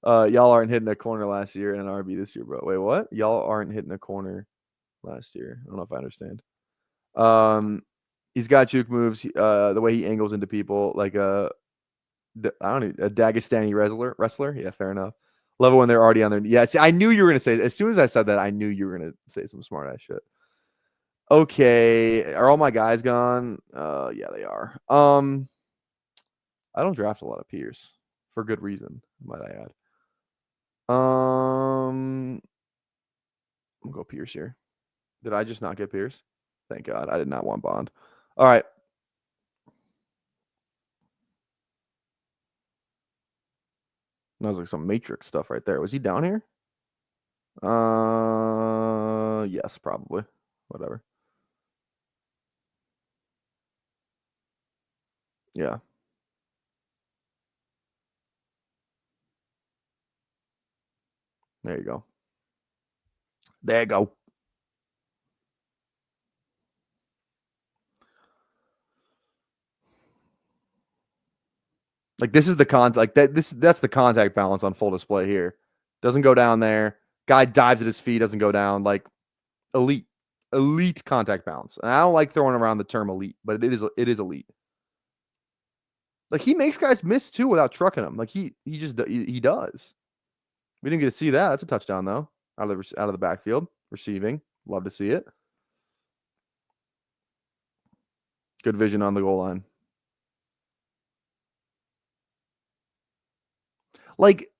Y'all aren't hitting a corner last year and an RB this year, bro. Wait, what? Y'all aren't hitting a corner last year. I don't know if I understand. He's got juke moves. The way he angles into people, like a Dagestani wrestler. Yeah, fair enough. Love it when they're already on their. Yeah, see, I knew you were gonna say. As soon as I said that, I knew you were gonna say some smart ass shit. Okay, are all my guys gone? Yeah, they are. I don't draft a lot of Pierce for good reason, might I add. I'm gonna go Pierce here. Did I just not get Pierce? Thank God. I did not want Bond. All right. That was like some Matrix stuff right there. Was he down here? Yes, probably. Whatever. Yeah. There you go. There you go. Like this is the that's the contact balance on full display here. Doesn't go down there. Guy dives at his feet, doesn't go down. Like elite contact balance. And I don't like throwing around the term elite, but it is elite. Like he makes guys miss too without trucking them. Like he does. We didn't get to see that. That's a touchdown though. Out of the backfield, receiving. Love to see it. Good vision on the goal line. Like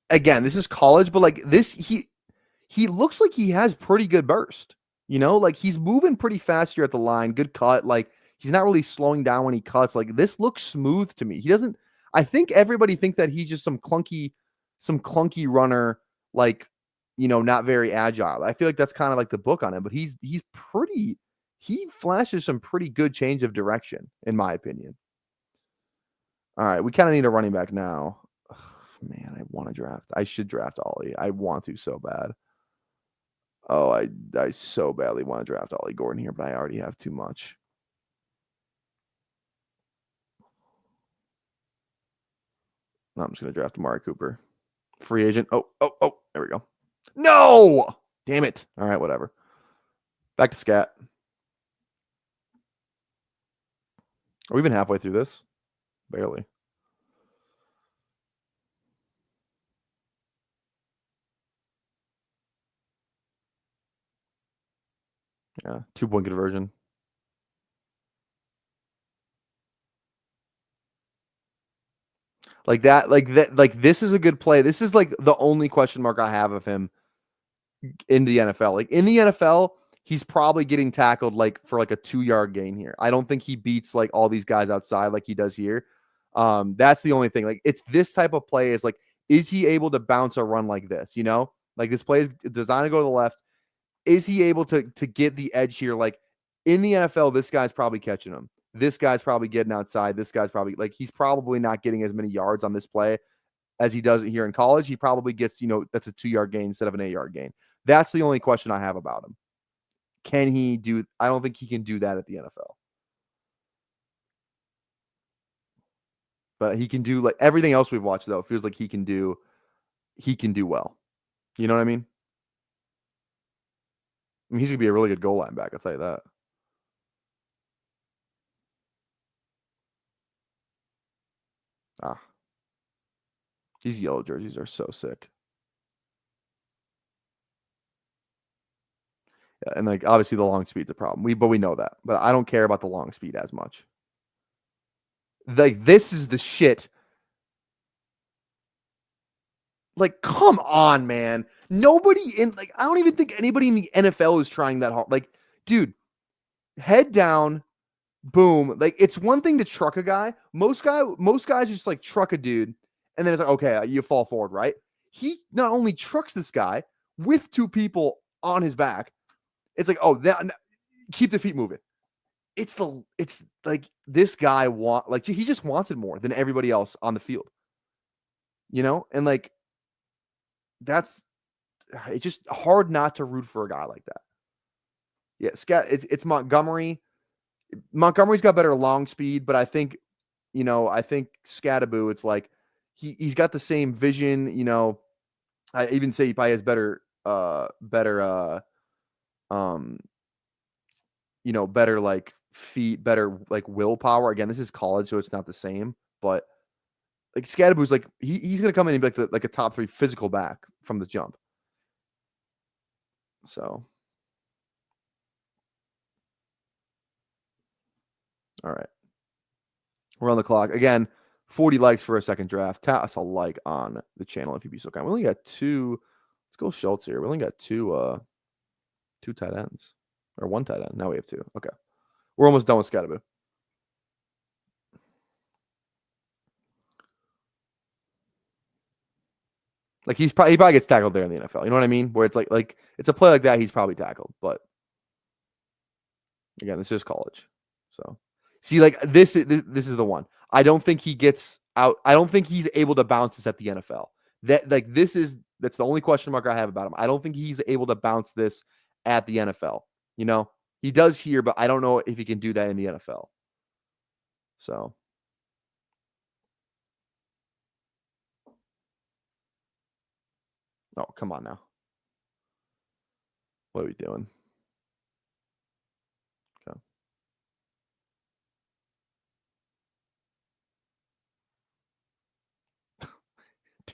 again, this is college, but like this he looks like he has pretty good burst. You know, like he's moving pretty fast here at the line. Good cut. Like he's not really slowing down when he cuts. Like this looks smooth to me. He doesn't. I think everybody thinks that he's just some clunky runner. Like not very agile. I feel like that's kind of like the book on him. But he's pretty. He flashes some pretty good change of direction, in my opinion. All right, we kind of need a running back now. Ugh, man, I want to draft. I should draft Ollie. I want to so bad. Oh, I so badly want to draft Ollie Gordon here, but I already have too much. No, I'm just going to draft Amari Cooper. Free agent. Oh, there we go. No! Damn it. All right, whatever. Back to scat. Are we even halfway through this? Barely. Yeah, 2-point conversion. Like that, like this is a good play. This is like the only question mark I have of him in the NFL. Like in the NFL, he's probably getting tackled like for like a 2-yard gain here. I don't think he beats like all these guys outside like he does here. That's the only thing. Like it's this type of play is like, is he able to bounce a run like this? You know, like this play is designed to go to the left. Is he able to get the edge here? Like in the NFL, this guy's probably catching him. This guy's probably getting outside. This guy's probably like he's probably not getting as many yards on this play as he does it here in college. He probably gets, that's a 2-yard gain instead of an 8-yard gain. That's the only question I have about him. Can he do? I don't think he can do that at the NFL. But he can do like everything else we've watched though. It feels like he can do well. You know what I mean? I mean, he's gonna be a really good goal line back, I'll tell you that. These yellow jerseys are so sick. Yeah, and like obviously the long speed's a problem. But we know that. But I don't care about the long speed as much. Like this is the shit. Like, come on, man. Nobody I don't even think anybody in the NFL is trying that hard. Like, dude, head down, boom. Like, it's one thing to truck a guy. Most guys just like truck a dude, and then it's like, okay, you fall forward, right? He not only trucks this guy with 2 people on his back, it's like, oh, keep the feet moving. It's like this guy he just wants it more than everybody else on the field. And like it's just hard not to root for a guy like that. Yeah, it's Montgomery. Montgomery's got better long speed, but I think Scattaboo, it's like he's got the same vision, I even say he probably has better better like feet, better like willpower. Again, this is college, so it's not the same, but like Scattaboo's like he's gonna come in and be like a top 3 physical back from the jump. So, all right, we're on the clock again. 40 likes for a second draft. Tap us a like on the channel if you'd be so kind. We only got 2. Let's go Schultz here. We only got 2 tight ends or 1 tight end. Now we have 2. Okay, we're almost done with Scattaboo. Like he probably gets tackled there in the NFL. You know what I mean? Where it's like it's a play like that, he's probably tackled. But again, this is college. So see, like this is the one. I don't think he gets out. I don't think he's able to bounce this at the NFL. That's the only question mark I have about him. I don't think he's able to bounce this at the NFL. He does here, but I don't know if he can do that in the NFL. So. Oh, come on now. What are we doing? Okay.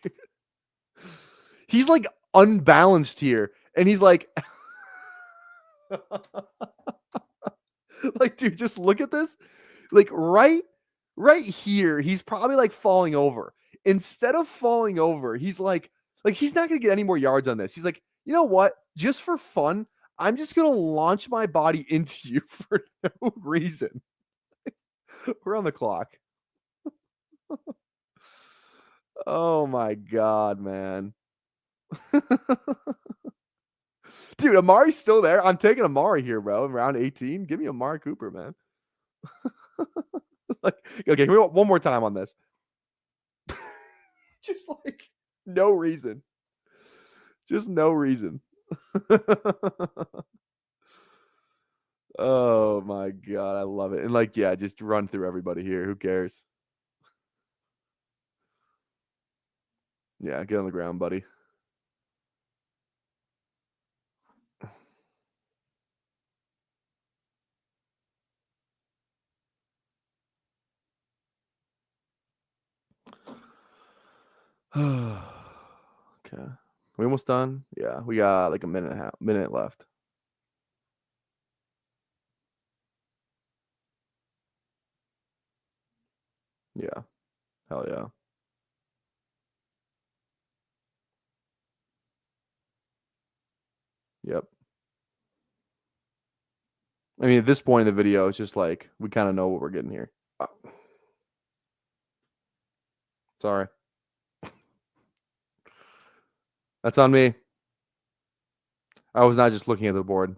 Dude. He's like unbalanced here. And he's like, like, dude, just look at this. Like right here, he's probably like falling over. Instead of falling over, he's like he's not gonna get any more yards on this. He's like, you know what? Just for fun, I'm just gonna launch my body into you for no reason. We're on the clock. Oh my god, man. Dude, Amari's still there. I'm taking Amari here, bro. In round 18. Give me Amari Cooper, man. Like, okay, can we one more time on this? Just like no reason. Just no reason. Oh my god, I love it. And like, yeah, just run through everybody here. Who cares? Yeah, get on the ground, buddy. Okay. We almost done? Yeah, we got like a minute left. Yeah. Hell yeah. Yep. I mean, at this point in the video, it's just like we kind of know what we're getting here. Oh. Sorry. That's on me. I was not just looking at the board.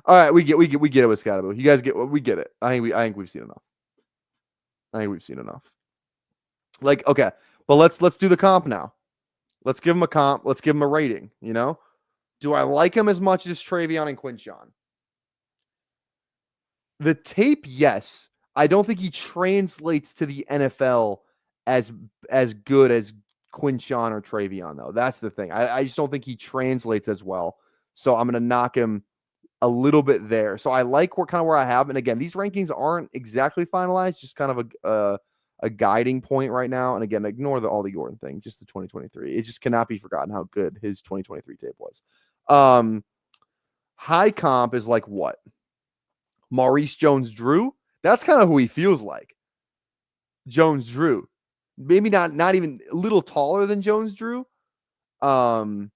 All right, we get it with Scatterbo. You guys we get it. I think we've seen enough. I think we've seen enough. Like, okay, but let's do the comp now. Let's give him a comp. Let's give him a rating. You know, do I like him as much as Travion and Quinshon? The tape, yes. I don't think he translates to the NFL as good as Quinshon or Travion, though. That's the thing. I just don't think he translates as well. So I'm going to knock him a little bit there. So I like where I have. And again, these rankings aren't exactly finalized, just kind of a guiding point right now. And again, ignore the Ollie Gordon thing, just the 2023. It just cannot be forgotten how good his 2023 tape was. High comp is like what? Maurice Jones-Drew. That's kind of who he feels like. Jones-Drew. Maybe not even a little taller than Jones-Drew. But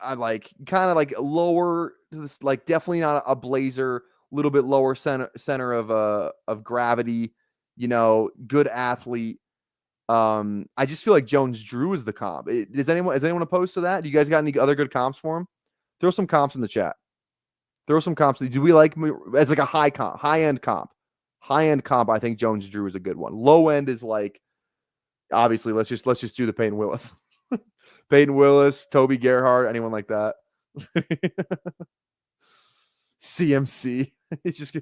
I like kind of like lower, like definitely not a blazer, a little bit lower center of gravity, you know, good athlete. I just feel like Jones-Drew is the comp. Is anyone opposed to that? Do you guys got any other good comps for him? Throw some comps in the chat. Throw some comps. Do we like as like a high-end comp? High-end comp, I think Jones-Drew is a good one. Low end is like, obviously, let's just do the Peyton Willis. Peyton Willis, Toby Gerhart, anyone like that. CMC.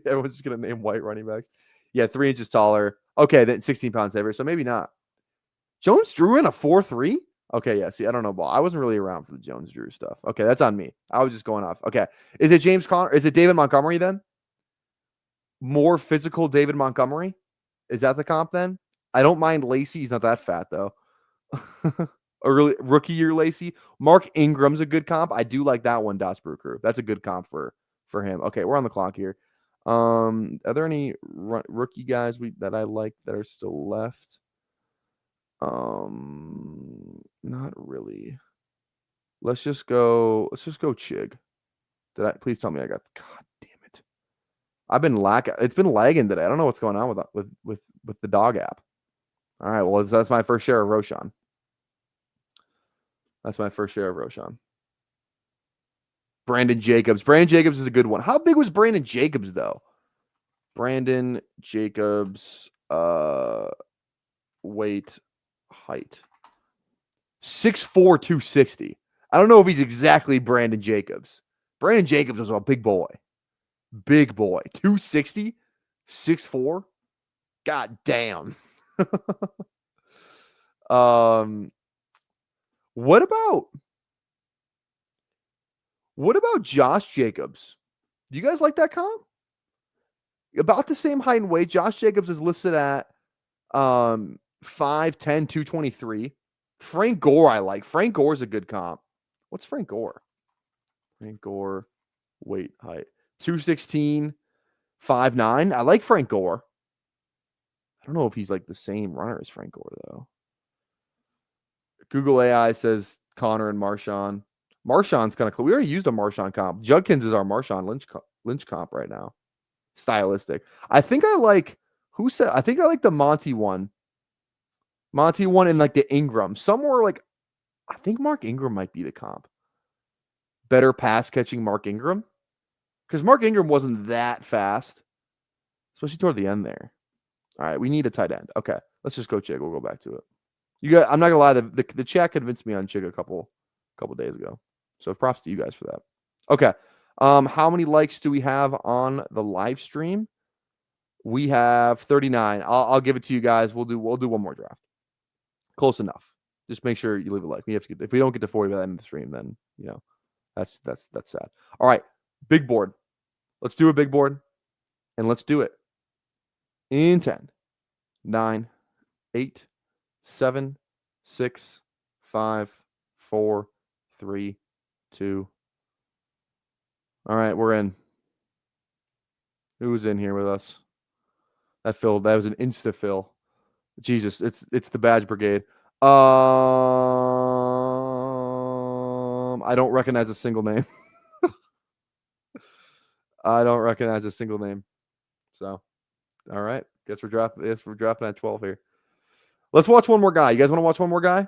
Everyone's just gonna name white running backs. Yeah, 3 inches taller. Okay, then 16 pounds heavier, so maybe not. Jones-Drew in a 4.3? Okay, yeah. See, I don't know ball. I wasn't really around for the Jones-Drew stuff. Okay, that's on me. I was just going off. Okay, is it James Conner? Is it David Montgomery then? More physical David Montgomery? Is that the comp then? I don't mind Lacey. He's not that fat though. Early rookie year Lacey. Mark Ingram's a good comp. I do like that one. Das Brew Crew. That's a good comp for him. Okay, we're on the clock here. Are there any rookie guys that I like that are still left? Not really. Let's just go Chig. Please tell me I got, God damn it. It's been lagging today. I don't know what's going on with the dog app. All right, well, that's my first share of Roshan. Brandon Jacobs. Brandon Jacobs is a good one. How big was Brandon Jacobs though? Brandon Jacobs weight, height. 6'4", 260. I don't know if he's exactly Brandon Jacobs. Brandon Jacobs was a big boy. 260, 6'4". God damn. What about Josh Jacobs? Do you guys like that comp? About the same height and weight. Josh Jacobs is listed at 5'10", 223. Frank Gore, I like. Frank Gore's a good comp. What's Frank Gore? Frank Gore, weight, height. 216, 5'9". I like Frank Gore. I don't know if he's like the same runner as Frank Gore, though. Google AI says Connor and Marshawn. Marshawn's kind of cool. We already used a Marshawn comp. Judkins is our Marshawn Lynch comp right now. Stylistic. I think I like the Monty one. Monty one and like the Ingram. Somewhere like, I think Mark Ingram might be the comp. Better pass catching Mark Ingram. Because Mark Ingram wasn't that fast. Especially toward the end there. All right, we need a tight end. Okay, let's just go Chig. We'll go back to it. I'm not gonna lie, the chat convinced me on Chig a couple days ago. So props to you guys for that. Okay. How many likes do we have on the live stream? We have 39. I'll give it to you guys. We'll do one more draft. close enough. Just make sure you leave a like. We have to if we don't get to 40 by the end of the stream, then that's sad. All right, big board. Let's do a big board, and let's do it in 10, 9, 8, 7, 6, 5, 4, 3, 2. All right, we're in. Who's in here with us? That was an insta fill. Jesus, it's the badge brigade. I don't recognize a single name. I don't recognize a single name. So, all right. Guess we're drafting at 12 here. Let's watch one more guy. You guys want to watch one more guy?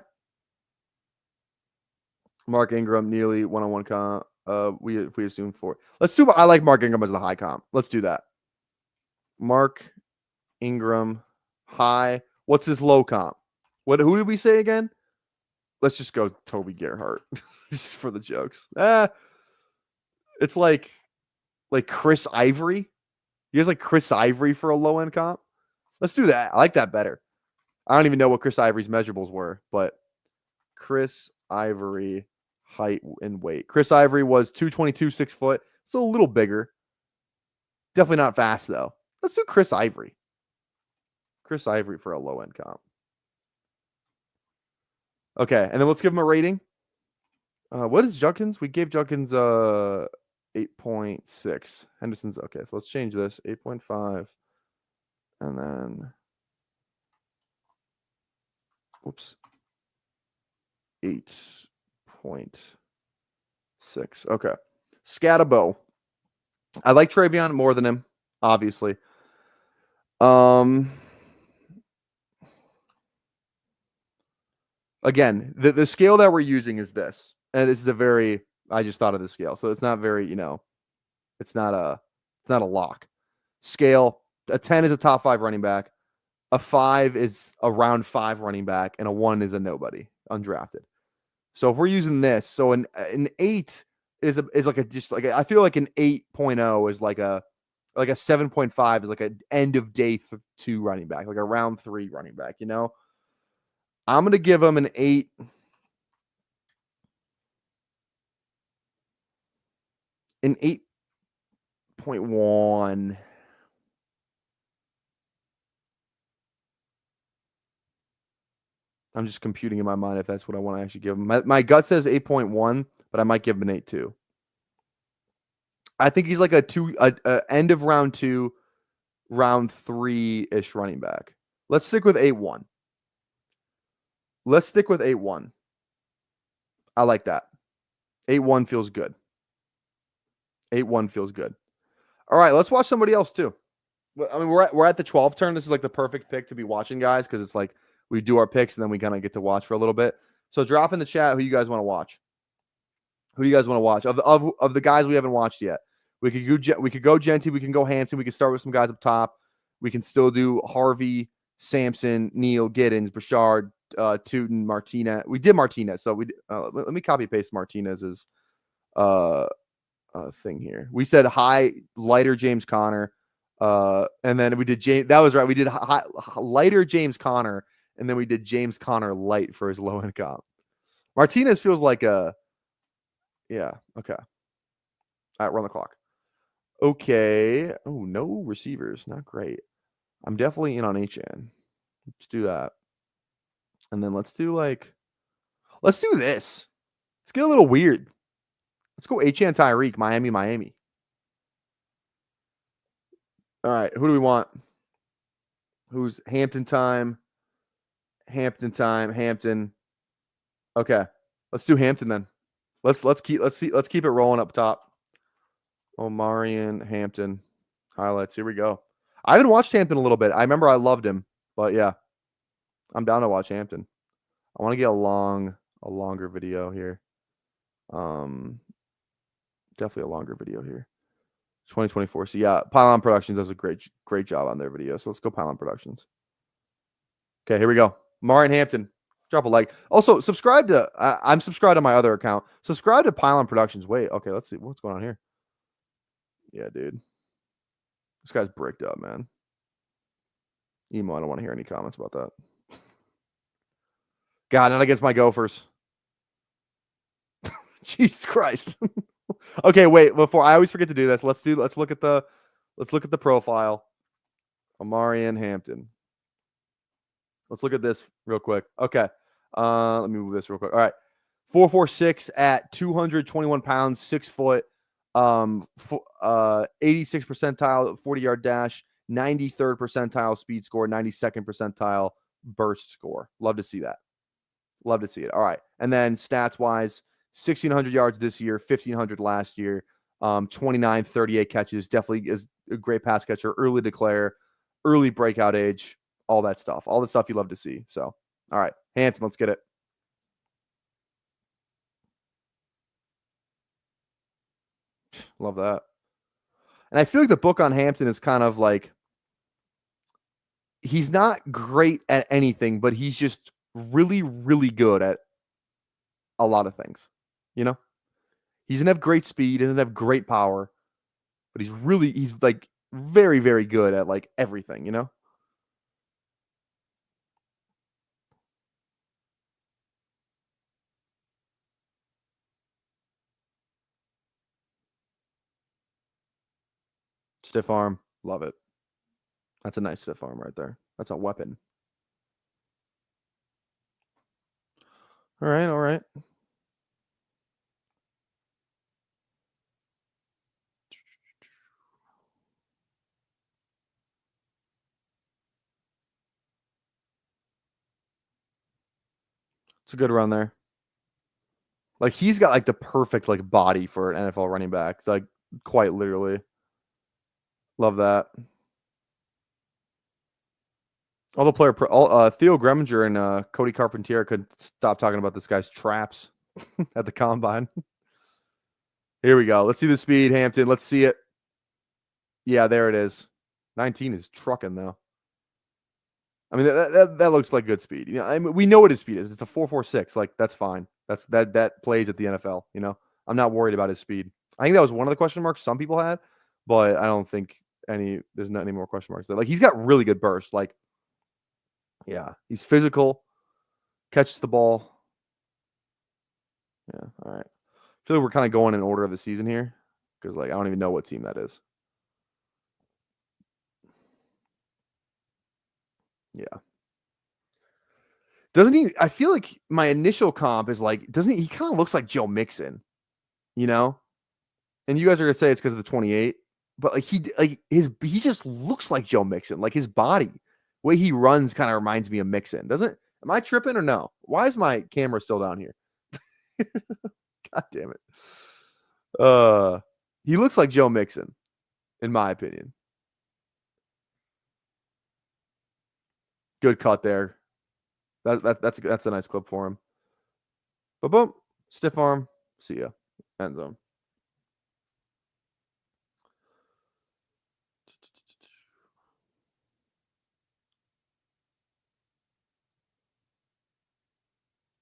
Mark Ingram, nearly one-on-one comp. If we assume 4. Let's do. I like Mark Ingram as the high comp. Let's do that. Mark Ingram, high. What's his low comp? Who did we say again? Let's just go Toby Gerhart just for the jokes. It's like Chris Ivory. You guys like Chris Ivory for a low end comp? Let's do that. I like that better. I don't even know what Chris Ivory's measurables were, but Chris Ivory height and weight. Chris Ivory was 222, 6 foot. It's a little bigger. Definitely not fast though. Let's do Chris Ivory. Chris Ivory for a low end comp. Okay, and then let's give him a rating. What is Judkins? We gave Judkins 8.6. Henderson's okay, so let's change this 8.5, and then 8.6. Okay, Scatabo. I like Travion more than him, obviously. Again, the scale that we're using is this. And this is I just thought of the scale. So it's not very, it's not a lock. Scale, a 10 is a top 5 running back. A 5 is a round 5 running back, and a 1 is a nobody, undrafted. So if we're using this, so an 8 is like I feel like an 8.0 is like a 7.5 is like an end of day 2 running back, like a round 3 running back, I'm going to give him an 8. An 8.1. I'm just computing in my mind if that's what I want to actually give him. My gut says 8.1, but I might give him an 8.2. I think he's like a end of round 2, round 3-ish running back. Let's stick with 8.1. Let's stick with 8.1. I like that. 8.1 feels good. 8.1 feels good. All right, let's watch somebody else too. I mean, we're at the 12 turn. This is like the perfect pick to be watching, guys, because it's like we do our picks and then we kind of get to watch for a little bit. So drop in the chat who you guys want to watch. Who do you guys want to watch of the guys we haven't watched yet? We could go Genty. We can go Hampton. We can start with some guys up top. We can still do Harvey, Sampson, Neal, Giddens, Bouchard, Tootin, Martinez. We did Martinez, so let me copy paste Martinez's thing here. We said lighter James Conner, and then we did James. That was right. We did lighter James Conner, and then we did James Conner light for his low end comp. Martinez feels like yeah. Okay. All right, we're on the clock. Okay. Oh, no receivers. Not great. I'm definitely in on HN. Let's do that. And then let's do this. Let's get a little weird. Let's go HN Tyreek, Miami. All right. Who do we want? Who's Hampton time? Hampton. Okay. Let's do Hampton then. Let's keep it rolling up top. Omarion, Hampton. Highlights. Here we go. I haven't watched Hampton a little bit. I remember I loved him, but yeah. I'm down to watch Hampton. I want to get a longer video here. Definitely a longer video here. 2024. So yeah, Pylon Productions does a great job on their videos. So let's go Pylon Productions. Okay, here we go. Marion Hampton. Drop a like. Also, subscribe to I'm subscribed to my other account. Subscribe to Pylon Productions. Wait, okay, let's see what's going on here. Yeah, dude. This guy's bricked up, man. Emo, I don't want to hear any comments about that. God, not against my Gophers. Jesus Christ. Okay, wait. Before I always forget to do this. Let's look at the profile. Omarion Hampton. Let's look at this real quick. Okay. Let me move this real quick. All right. 4.46 at 221 pounds, 6 foot, 86 percentile 40-yard dash, 93rd percentile speed score, 92nd percentile burst score. Love to see that. Love to see it. All right. And then stats wise, 1,600 yards this year, 1,500 last year, 29, 38 catches. Definitely is a great pass catcher, early declare, early breakout age, all that stuff. All the stuff you love to see. So, all right. Hampton, let's get it. Love that. And I feel like the book on Hampton is kind of like, he's not great at anything, but he's just really, really good at a lot of things. You know, he doesn't have great speed, he doesn't have great power, but he's like very, very good at like everything, you know? Stiff arm, love it. That's a nice stiff arm right there. That's a weapon. All right, all right. It's a good run there. Like he's got like the perfect like body for an NFL running back. It's like quite literally. Love that. All the player, Theo Greminger and Cody Carpentier could stop talking about this guy's traps at the combine. Here we go. Let's see the speed, Hampton. Let's see it. Yeah, there it is. 19 is trucking though. I mean, that looks like good speed. You know, I mean, we know what his speed is. It's a 4.46. Like that's fine. That plays at the NFL. You know, I'm not worried about his speed. I think that was one of the question marks some people had, but I don't think there's not any more question marks there. Like he's got really good burst. Like, yeah, he's physical, catches the ball. Yeah, all right. I feel like we're kind of going in order of the season here because like I don't even know what team that is. Yeah. Doesn't he? I feel like my initial comp is like, doesn't he kind of looks like Joe Mixon, you know? And you guys are gonna say it's because of the 28, but like he just looks like Joe Mixon, like his body, the way he runs kind of reminds me of Mixon. Doesn't? Am I tripping or no? Why is my camera still down here? God damn it. He looks like Joe Mixon, in my opinion. Good cut there. That's a nice clip for him. But boom, stiff arm. See ya. End zone.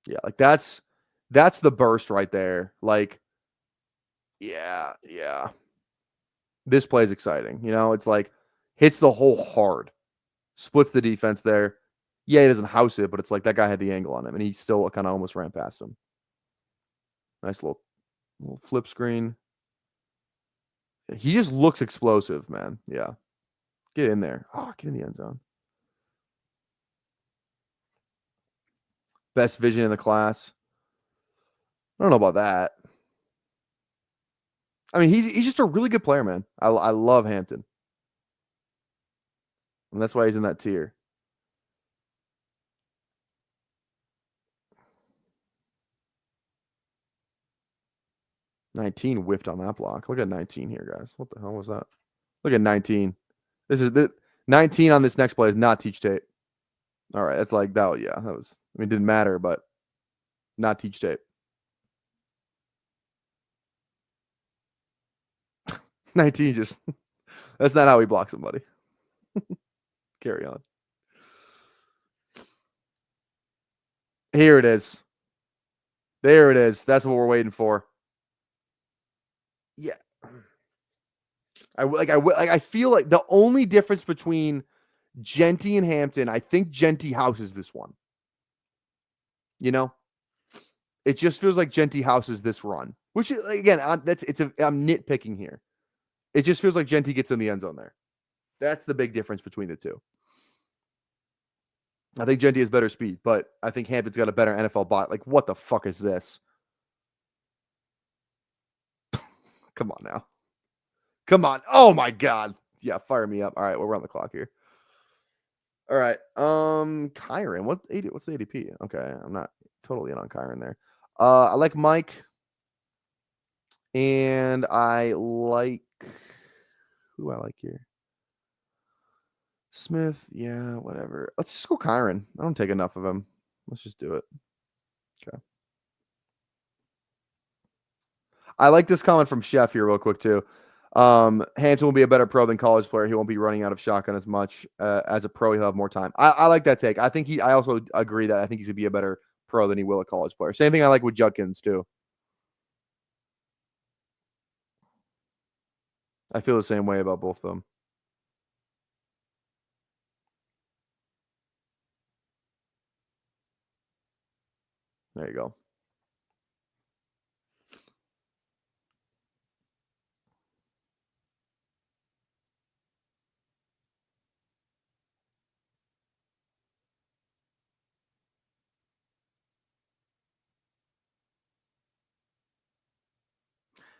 Yeah, like that's the burst right there. Like, yeah. This play is exciting. You know, it's like hits the hole hard, splits the defense there. Yeah, he doesn't house it, but it's like that guy had the angle on him, and he still kind of almost ran past him. Nice little flip screen. He just looks explosive, man. Yeah. Get in there. Oh, get in the end zone. Best vision in the class. I don't know about that. I mean, he's just a really good player, man. I love Hampton. And that's why he's in that tier. $19 whiffed on that block. Look at 19 here, guys. What the hell was that? Look at 19. This is the 19 on this next play is not teach tape. All right, that's like that. Yeah, that was. I mean, it didn't matter, but not teach tape. 19 just. That's not how he blocks somebody. Carry on. Here it is. There it is. That's what we're waiting for. Yeah. I feel like the only difference between Genty and Hampton, I think Genty houses this one. You know, it just feels like Genty houses this run, which again, I'm nitpicking here. It just feels like Genty gets in the end zone there. That's the big difference between the two. I think Genty has better speed, but I think Hampton's got a better NFL bot. Like, what the fuck is this? Come on now. Come on. Oh my God. Yeah, fire me up. All right, we're on the clock here. All right. Kyron. What's the ADP? Okay, I'm not totally in on Kyron there. I like Mike. And I like who I like here. Smith, yeah, whatever. Let's just go Kyron. I don't take enough of him. Let's just do it. Okay. I like this comment from Chef here real quick too. Hampton will be a better pro than college player. He won't be running out of shotgun as much. As a pro, he'll have more time. I like that take. I also agree that I think he's gonna be a better pro than he will a college player. Same thing I like with Judkins too. I feel the same way about both of them. There you go.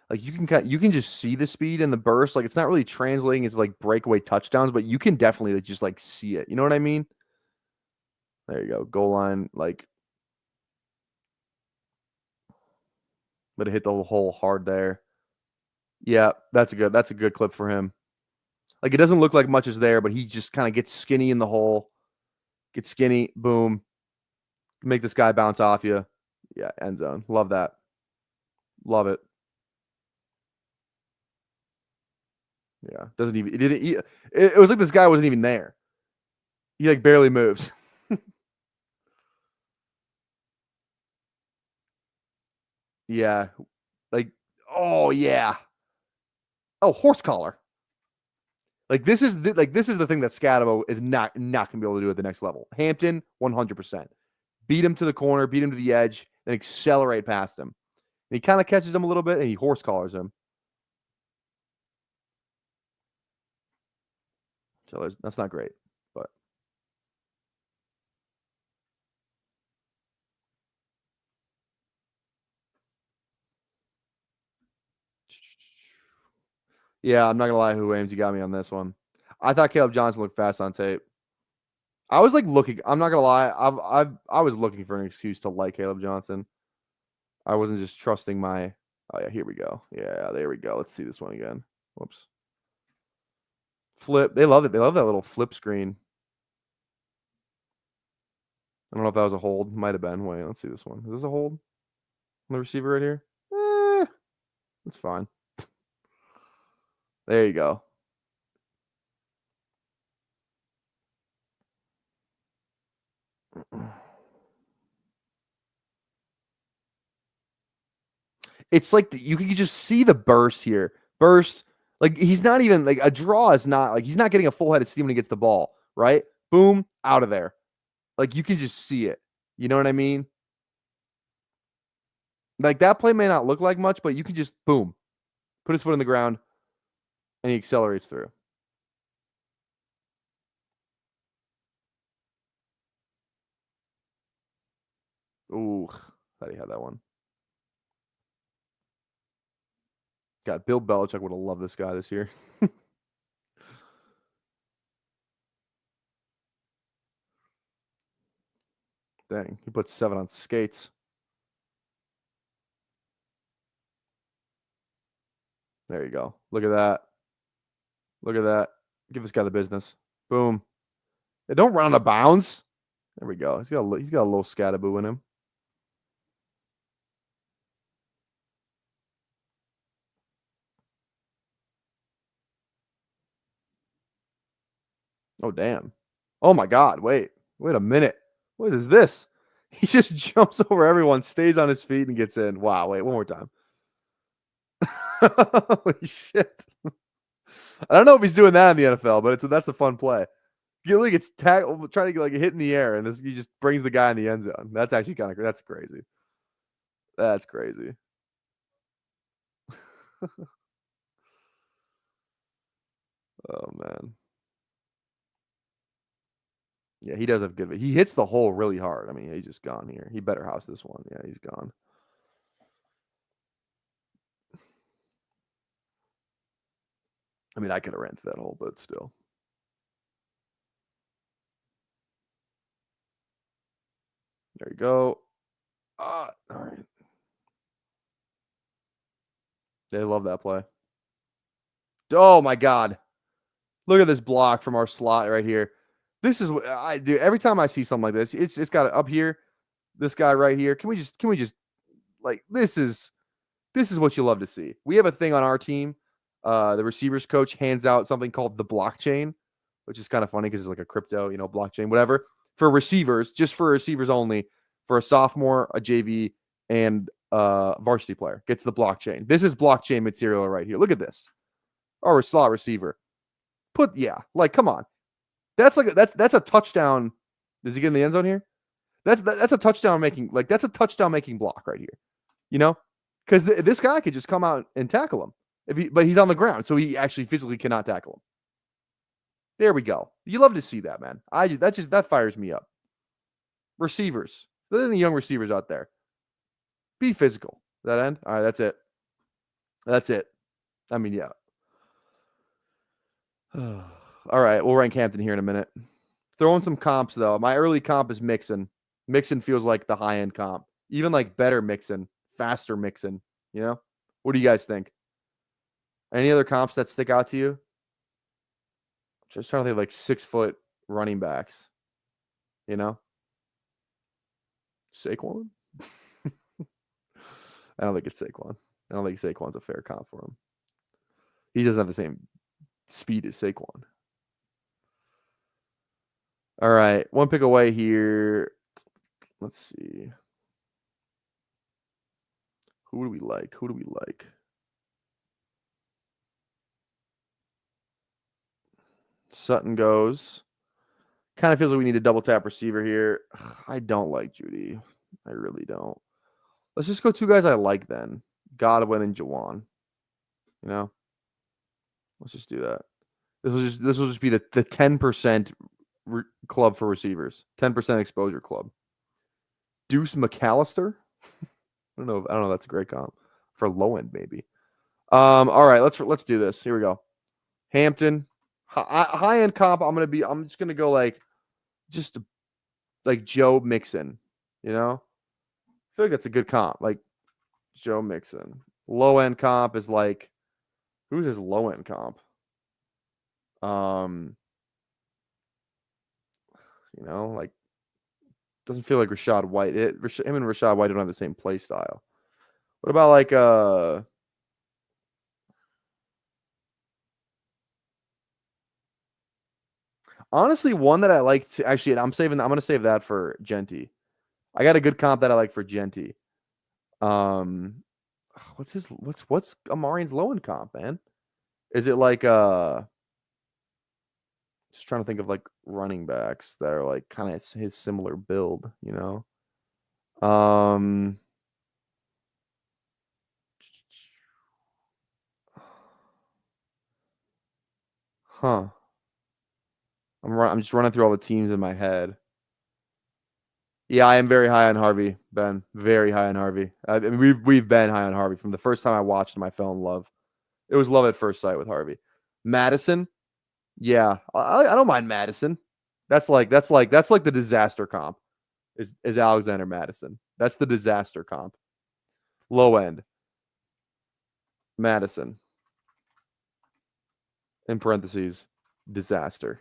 Like you can just see the speed and the burst. Like it's not really translating into like breakaway touchdowns, but you can definitely just like see it. You know what I mean? There you go. Goal line, like, but it hit the hole hard there. Yeah, that's a good clip for him. Like it doesn't look like much is there, but he just kind of gets skinny in the hole. Gets skinny, boom. Make this guy bounce off you. Yeah, end zone. Love that. Love it. Yeah, doesn't even. It didn't. It was like this guy wasn't even there. He like barely moves. Yeah, like oh yeah. Oh, horse collar. Like this is the thing that Scatabo is not gonna be able to do at the next level. Hampton 100%. Beat him to the corner, beat him to the edge, then accelerate past him. And he kind of catches him a little bit, and he horse collars him. So that's not great, but yeah, I'm not gonna lie, who Ames, you got me on this one. I thought Caleb Johnson looked fast on tape. I was like looking. I'm not gonna lie. I was looking for an excuse to like Caleb Johnson. I wasn't just trusting my. Oh yeah, here we go. Yeah, there we go. Let's see this one again. Whoops. Flip. They love it. They love that little flip screen. I don't know if that was a hold. Might have been. Wait, let's see this one. Is this a hold? On the receiver right here? It's fine. There you go. It's like you can just see the burst here. Burst. Like he's not even like a draw is not like he's not getting a full head of steam when he gets the ball, right? Boom, out of there. Like you can just see it. You know what I mean? Like that play may not look like much, but you can just boom, put his foot in the ground, and he accelerates through. Ooh, thought he had that one. God, Bill Belichick would have loved this guy this year. Dang, he put 7 on skates. There you go. Look at that. Look at that. Give this guy the business. Boom. Hey, don't run out of bounds. There we go. He's got a little scattaboo in him. Oh damn. Oh my God. Wait a minute. What is this? He just jumps over everyone, stays on his feet, and gets in. Wow. Wait, one more time. Holy shit. I don't know if he's doing that in the NFL, but that's a fun play. Gilly gets trying to get like a hit in the air, and he just brings the guy in the end zone. That's actually kind of that's crazy. That's crazy. Oh man. Yeah, he does have good. He hits the hole really hard. I mean, he's just gone here. He better house this one. Yeah, he's gone. I mean, I could have ran through that hole, but still. There you go. All right. They love that play. Oh my God. Look at this block from our slot right here. This is what I do every time I see something like this. It's got it up here. This guy right here. Can we just like this is what you love to see. We have a thing on our team. The receivers coach hands out something called the blockchain, which is kind of funny because it's like a crypto, blockchain, whatever, for receivers, just for receivers only, for a sophomore, a JV, and varsity player gets the blockchain. This is blockchain material right here. Look at this. Or a slot receiver. Come on. That's a touchdown. Does he get in the end zone here? That's a touchdown making block right here. Because this guy could just come out and tackle him but he's on the ground, so he actually physically cannot tackle him. There we go. You love to see that, man. That fires me up. Receivers, there are any young receivers out there. Be physical. That end. All right, that's it. That's it. I mean, yeah. All right, we'll rank Hampton here in a minute. Throwing some comps though. My early comp is Mixon. Mixon feels like the high end comp. Even like better Mixon, faster Mixon. What do you guys think? Any other comps that stick out to you? Just trying to think of like 6-foot running backs. Saquon? I don't think it's Saquon. I don't think Saquon's a fair comp for him. He doesn't have the same speed as Saquon. All right, one pick away here. Let's see. Who do we like? Sutton goes. Kind of feels like we need a double tap receiver here. I don't like Judy. I really don't. Let's just go two guys I like then. Godwin and Jawan. Let's just do that. This will just be the 10% club for receivers. 10% exposure club. Deuce McAllister. I don't know. If that's a great comp for low end maybe. All right, let's do this. Here we go. Hampton, high end comp. I'm just gonna go like Joe Mixon. I feel like that's a good comp. Like Joe Mixon. Low end comp is like, who's his low end comp? Like doesn't feel like Rashad White. Him and Rashad White don't have the same play style. What about like honestly, one that I like to actually, and I'm gonna save that for Genty. I got a good comp that I like for Genty. What's Amarian's low end comp, man? Is it like just trying to think of like running backs that are like kind of his similar build, Huh. I'm just running through all the teams in my head. Yeah, I am very high on Harvey, Ben. Very high on Harvey. I mean, we've been high on Harvey from the first time I watched him. I fell in love. It was love at first sight with Harvey. Madison, yeah, I don't mind Madison. That's like the disaster comp. Is Alexander Madison? That's the disaster comp. Low end. Madison. In parentheses, disaster.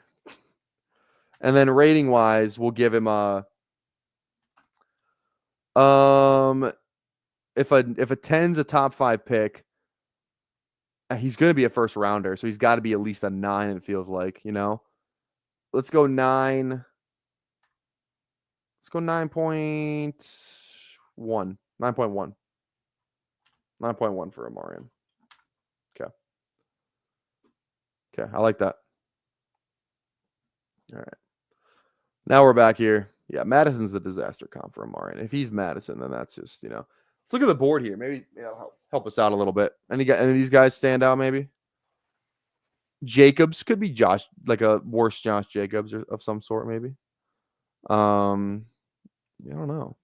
And then rating wise, we'll give him a if a 10's a top 5 pick, he's going to be a first rounder, so he's got to be at least a 9. It feels like, Let's go 9. Let's go 9.1. 9.1. 9.1 for Amarian. Okay, I like that. All right. Now we're back here. Yeah, Madison's a disaster comp for Amari. And if he's Madison, then that's just, let's look at the board here. Maybe help us out a little bit. Any of these guys stand out maybe? Jacobs could be Josh, like a worse Josh Jacobs or of some sort, maybe. I don't know.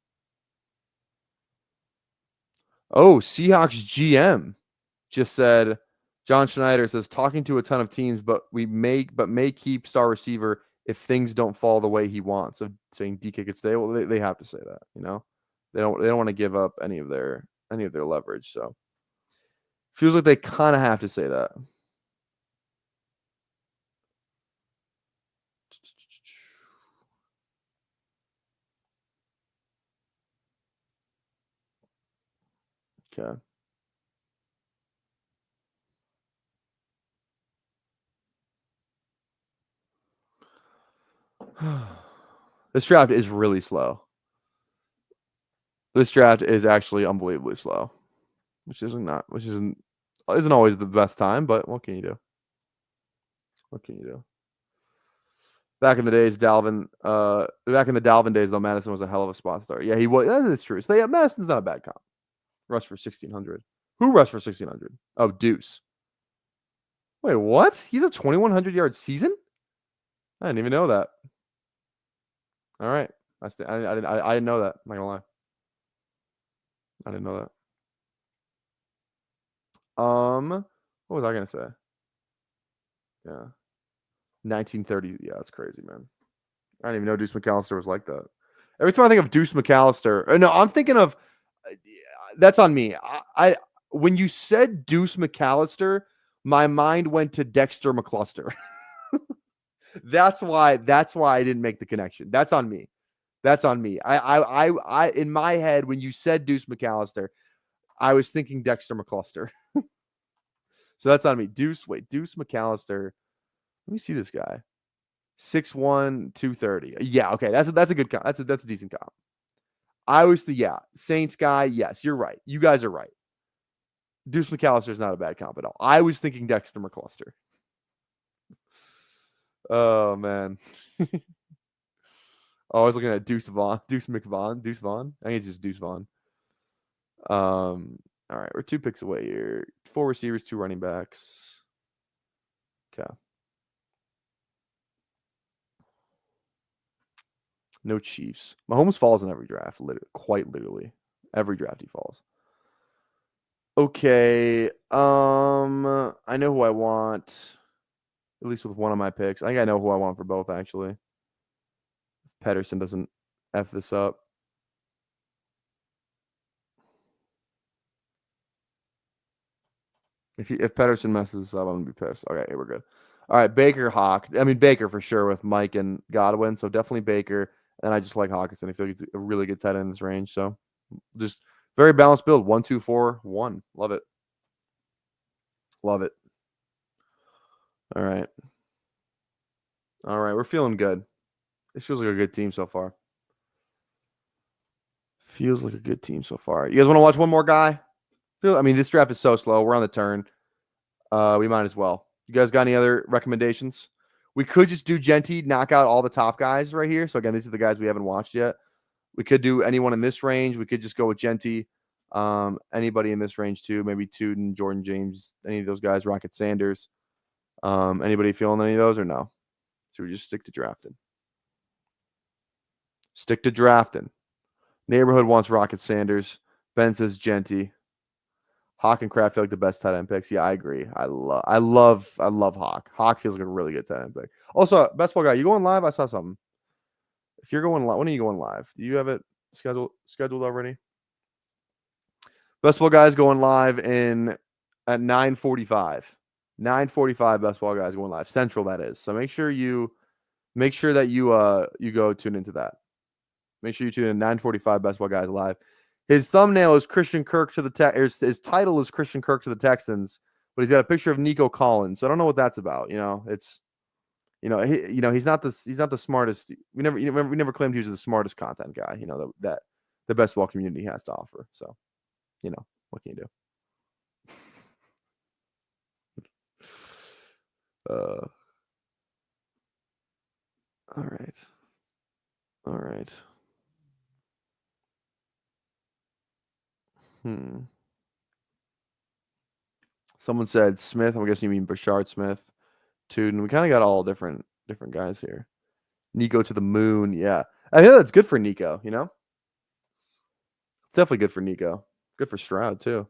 Oh, Seahawks GM just said, John Schneider says, talking to a ton of teams, but may keep star receiver if things don't fall the way he wants. So saying DK could stay. Well, they have to say that, They don't want to give up any of their leverage. So feels like they kind of have to say that. Okay. This draft is really slow. This draft is actually unbelievably slow, which isn't always the best time, but what can you do? What can you do? Back in the days, back in the Dalvin days, though, Madison was a hell of a spot starter. Yeah, he was. That is true. So yeah, Madison's not a bad comp. Rushed for 1,600. Who rushed for 1,600? Oh, Deuce. Wait, what? He's a 2,100-yard season? I didn't even know that. All right. I didn't know that. I'm not gonna lie. I didn't know that. What was I gonna say? Yeah. 1930. Yeah, that's crazy, man. I didn't even know Deuce McAllister was like that. Every time I think of Deuce McAllister, no, I'm thinking of that's on me. I when you said Deuce McAllister, my mind went to Dexter McCluster. That's why I didn't make the connection. That's on me. I in my head when you said Deuce McAllister, I was thinking Dexter McCluster. So that's on me. Deuce McAllister. Let me see this guy. 6'1", 230. Yeah, okay. That's a good comp. That's a decent comp. I always think, Saints guy. Yes, you're right. You guys are right. Deuce McAllister is not a bad comp at all. I was thinking Dexter McCluster. Oh man. I was looking at Deuce Vaughn. I think it's just Deuce Vaughn. All right, we're 2 picks away here. 4 receivers, 2 running backs. Okay. No Chiefs. Mahomes falls in every draft, quite literally. Every draft he falls. Okay. I know who I want, at least with one of my picks. I think I know who I want for both, actually. If Pedersen doesn't F this up. If Pedersen messes up, I'm gonna be pissed. Okay, we're good. All right, Baker, Hawk. I mean Baker for sure with Mike and Godwin. So definitely Baker. And I just like Hawkinson. I feel like it's a really good tight end in this range. So just very balanced build. 1, 2, 4, 1. Love it. Love it. All right. We're feeling good. This feels like a good team so far. You guys want to watch one more guy? This draft is so slow. We're on the turn. We might as well. You guys got any other recommendations? We could just do Genty, knock out all the top guys right here. So again, these are the guys we haven't watched yet. We could do anyone in this range. We could just go with Genty. Anybody in this range too. Maybe Tuden, Jordan James, any of those guys, Rocket Sanders. Anybody feeling any of those or no? Should we just stick to drafting? Neighborhood wants Rocket Sanders. Ben says Genty. Hawk and Kraft feel like the best tight end picks. Yeah, I agree. I love Hawk. Hawk feels like a really good tight end pick. Also, best ball guy, you going live? I saw something. If you're going live, when are you going live? Do you have it scheduled already? Best ball guys going live at 9:45. 9:45 best ball guys going live. Central, that is. So make sure that you go tune into that. Make sure you tune in 9:45 best ball guys live. His thumbnail is Christian Kirk to the his title is Christian Kirk to the Texans, but he's got a picture of Nico Collins. So I don't know what that's about. It's he's not the smartest. We never claimed he was the smartest content guy. That the best ball community has to offer. So, what can you do? All right. All right. Someone said Smith. I'm guessing you mean Bashard Smith. Tuden. We kind of got all different guys here. Nico to the moon. Yeah. I think that's good for Nico, you know? It's definitely good for Nico. Good for Stroud, too.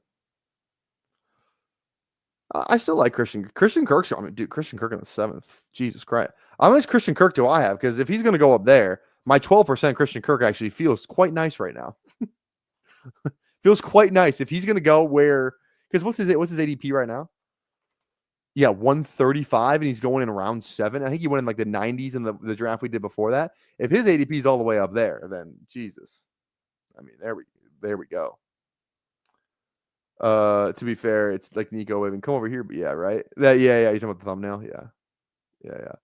I still like Christian Kirk. I mean, dude, Christian Kirk in the 7th. Jesus Christ. How much Christian Kirk do I have? Because if he's going to go up there, my 12% Christian Kirk actually feels quite nice right now. Feels quite nice if he's going to go where, because what's his ADP right now? Yeah, 135, and he's going in round 7. I think he went in like the 90s in the draft we did before that. If his ADP is all the way up there, then Jesus. I mean, there we go. To be fair, it's like Nico waving, come over here, but yeah, right? Yeah, you're talking about the thumbnail. Yeah.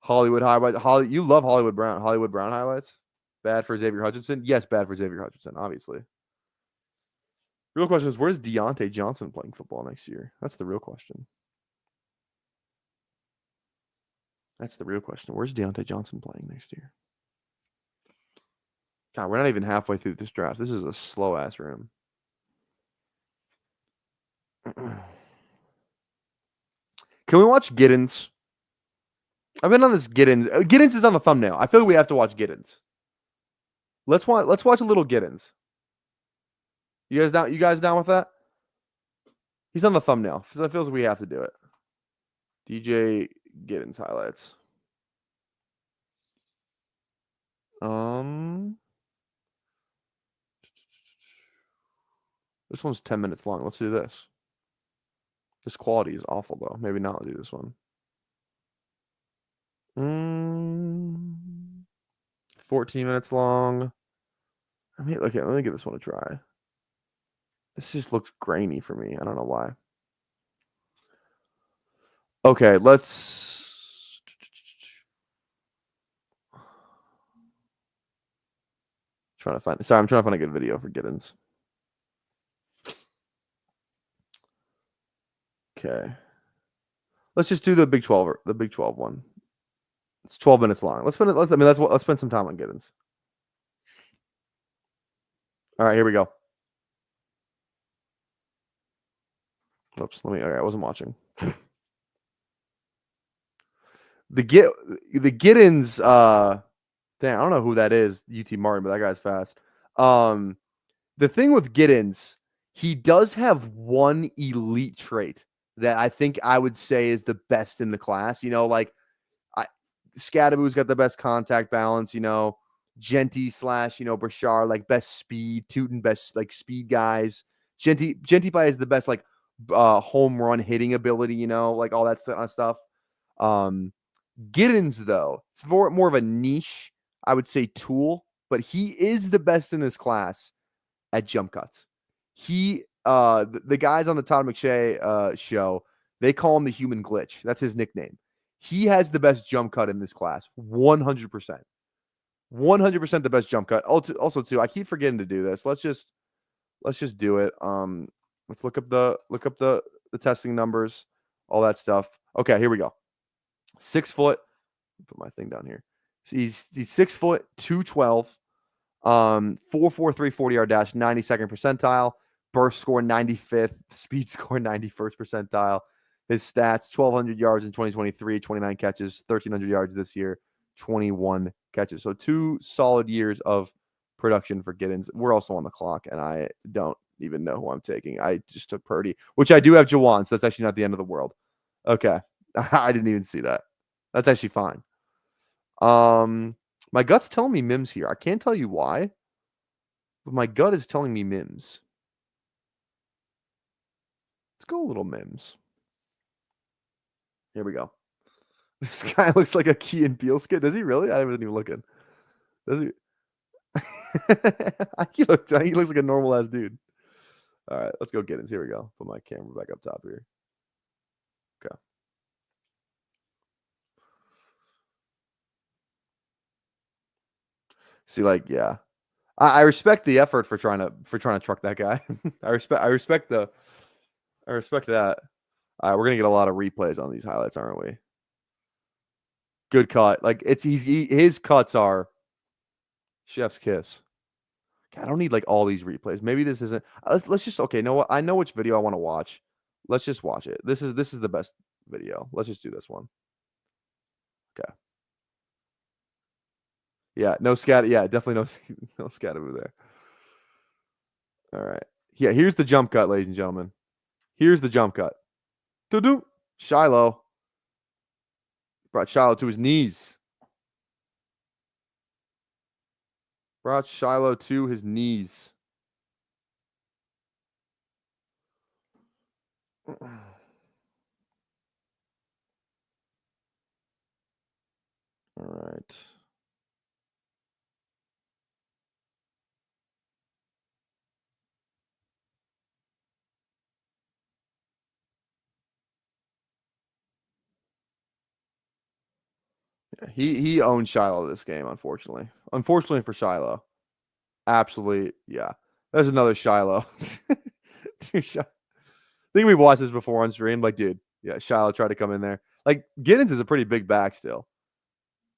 Hollywood highlights. You love Hollywood Brown highlights. Bad for Xavier Hutchinson? Yes, bad for Xavier Hutchinson, obviously. Real question is, where's Deontay Johnson playing football next year? That's the real question. Where's Deontay Johnson playing next year? God, we're not even halfway through this draft. This is a slow-ass room. Can we watch Giddens? I've been on this Giddens. Giddens is on the thumbnail. I feel like we have to watch Giddens. Let's watch a little Giddens. You guys down with that? He's on the thumbnail. So it feels like we have to do it. DJ Giddens highlights. This one's 10 minutes long. Let's do this. This quality is awful though. Maybe not. I'll do this one. 14 minutes long. I mean, okay, let me give this one a try. This just looks grainy for me. I don't know why. Okay, let's I'm trying to find a good video for Giddens. Okay. Let's just do the Big 12 one. It's 12 minutes long. Let's spend some time on Giddens. All right, here we go. Oops, all right, I wasn't watching. The Giddens, damn, I don't know who that is, UT Martin, but that guy's fast. The thing with Giddens, he does have one elite trait that I think I would say is the best in the class. You know, like Scadaboo's got the best contact balance, you know, Genty / Brashard, like best speed, Tootin best like speed guys. Genty probably has the best like home run hitting ability, you know, like all that kind of stuff. Giddens, though, it's more of a niche, I would say, tool, but he is the best in this class at jump cuts. He the guys on the Todd McShay show, they call him the human glitch. That's his nickname. He has the best jump cut in this class, 100%. 100% the best jump cut. Also, too, I keep forgetting to do this. Let's just do it. Let's look up the testing numbers, all that stuff. Okay, here we go. 6 foot. Put my thing down here. So he's 6 foot, 212. 4.43 40-yard dash, 92nd percentile. Burst score 95th. Speed score 91st percentile. His stats: 1,200 yards in 2023, 29 catches, 1,300 yards this year, 21 catches. So 2 solid years of production for Giddens. We're also on the clock, and I don't even know who I'm taking. I just took Purdy, which I do have Jawan, so that's actually not the end of the world. Okay. I didn't even see that. That's actually fine. My gut's telling me Mims here. I can't tell you why, but my gut is telling me Mims. Let's go a little Mims. Here we go. This guy looks like a Key and Peele skit. Does he really? I wasn't even looking. Does he? he looks like a normal ass dude. All right, let's go Giddens. Here we go. Put my camera back up top here. Okay. See, like, yeah. I respect the effort for trying to truck that guy. I respect that. All right, we're gonna get a lot of replays on these highlights, aren't we? Good cut. Like his cuts are chef's kiss. God, I don't need like all these replays. Maybe this isn't. Let's just okay. Know what? I know which video I want to watch. Let's just watch it. This is the best video. Let's just do this one. Okay. Yeah. No scat. Yeah. Definitely no scat over there. All right. Yeah. Here's the jump cut, ladies and gentlemen. Here's the jump cut. Doo-doo. Shiloh brought Shiloh to his knees. Brought Shiloh to his knees. All right. Yeah, he owned Shiloh this game, unfortunately. Unfortunately for Shiloh. Absolutely, yeah. There's another Shiloh. Dude, I think we've watched this before on stream. Like, dude, yeah, Shiloh tried to come in there. Like, Giddens is a pretty big back still.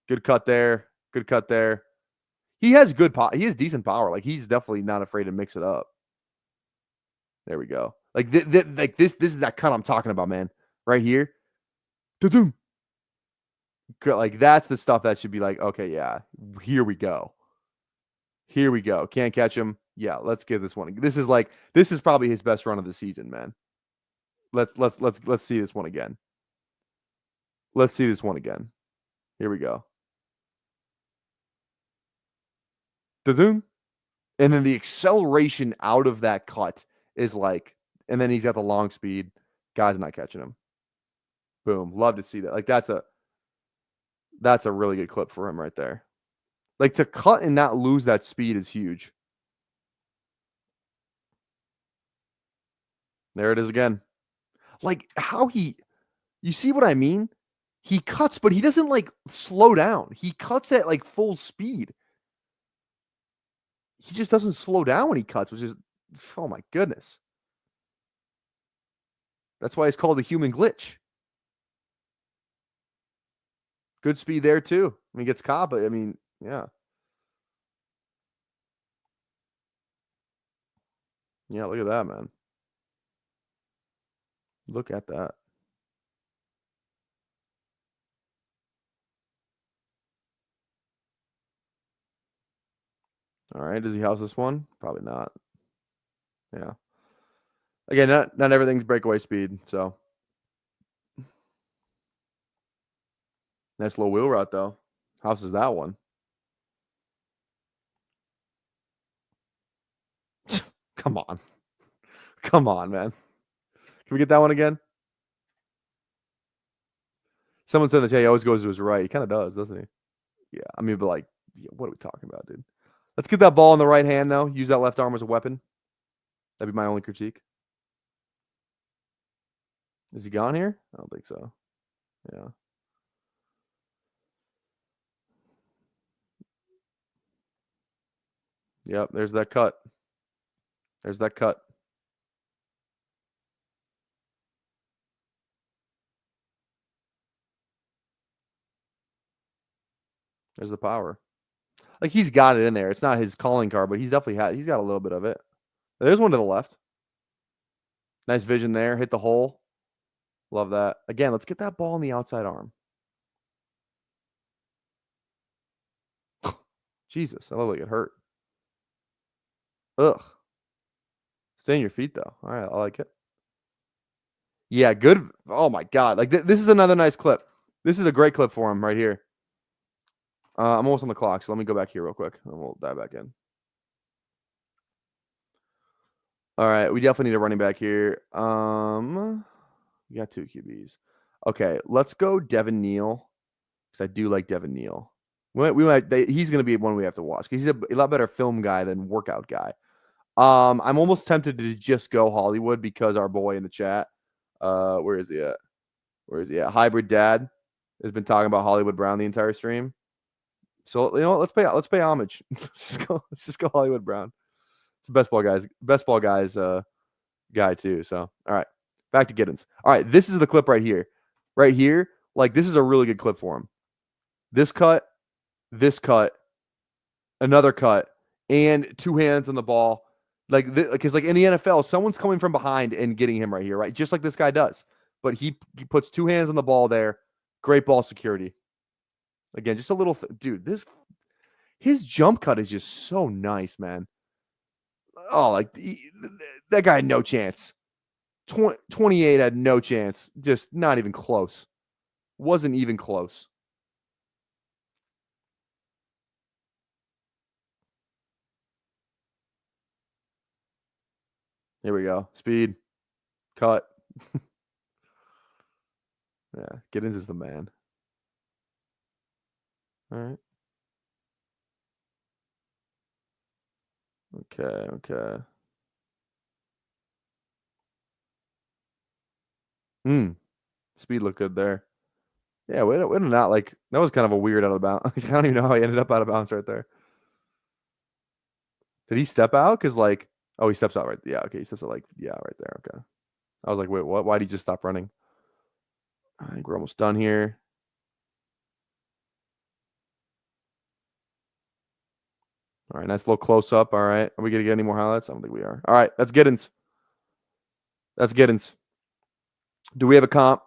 Good cut there. Good cut there. He has good power. He has decent power. Like, he's definitely not afraid to mix it up. There we go. Like, like this is that cut I'm talking about, man. Right here. Doo-doo. Like, that's the stuff that should be like, okay, yeah, here we go. Here we go. Can't catch him. Yeah, let's give this one. This is probably his best run of the season, man. Let's see this one again. Let's see this one again. Here we go. Da-doom. And then the acceleration out of that cut is like, and then he's got the long speed. Guy's not catching him. Boom. Love to see that. Like that's a really good clip for him right there. Like to cut and not lose that speed is huge. There it is again. Like how you see what I mean? He cuts, but he doesn't like slow down. He cuts at like full speed. He just doesn't slow down when he cuts, which is, oh my goodness. That's why it's called the human glitch. Good speed there too. I mean, gets caught, but I mean, yeah. Yeah, look at that, man. Look at that. All right, does he house this one? Probably not. Yeah. Again, not everything's breakaway speed, so. Nice little wheel route, though. Houses that one. Come on. Come on, man. Can we get that one again? Someone said that he always goes to his right. He kind of does, doesn't he? Yeah. I mean, but like, what are we talking about, dude? Let's get that ball in the right hand, though. Use that left arm as a weapon. That'd be my only critique. Is he gone here? I don't think so. Yeah. Yep, there's that cut. There's that cut. There's the power. Like he's got it in there. It's not his calling card, but he's definitely he's got a little bit of it. There's one to the left. Nice vision there. Hit the hole. Love that. Again, let's get that ball in the outside arm. Jesus, I look like it hurt. Ugh. Stay on your feet, though. All right, I like it. Yeah, good. Oh, my God. Like, this is another nice clip. This is a great clip for him right here. I'm almost on the clock, so let me go back here real quick, and we'll dive back in. All right, we definitely need a running back here. We got 2 QBs. Okay, let's go Devin Neal, because I do like Devin Neal. He's going to be one we have to watch, because he's a lot better film guy than workout guy. I'm almost tempted to just go Hollywood because our boy in the chat, where is he at? Where is he at? Hybrid Dad has been talking about Hollywood Brown the entire stream. So you know what? Let's pay homage. Let's just go Hollywood Brown. It's the best ball guys guy too. So all right, back to Giddens. All right, this is the clip right here. Right here, like this is a really good clip for him. this cut, another cut, and 2 hands on the ball. Because like in the NFL, someone's coming from behind and getting him right here, right? Just like this guy does. But he puts 2 hands on the ball there. Great ball security. Again, just a little dude. His jump cut is just so nice, man. Oh, like that guy had no chance. 28 had no chance. Just not even close. Wasn't even close. Here we go. Speed. Cut. Yeah, Giddens is the man. All right. Okay. Speed looked good there. Yeah, we did not like that was kind of a weird out of bounds. I don't even know how he ended up out of bounds right there. Did he step out? Because like, oh, he steps out right. Yeah, okay, he steps out like right there. Okay. I was like, wait, what? Why did he just stop running? I think we're almost done here. All right, nice little close up. All right, are we gonna get any more highlights? I don't think we are. All right, that's Giddens. Do we have a comp?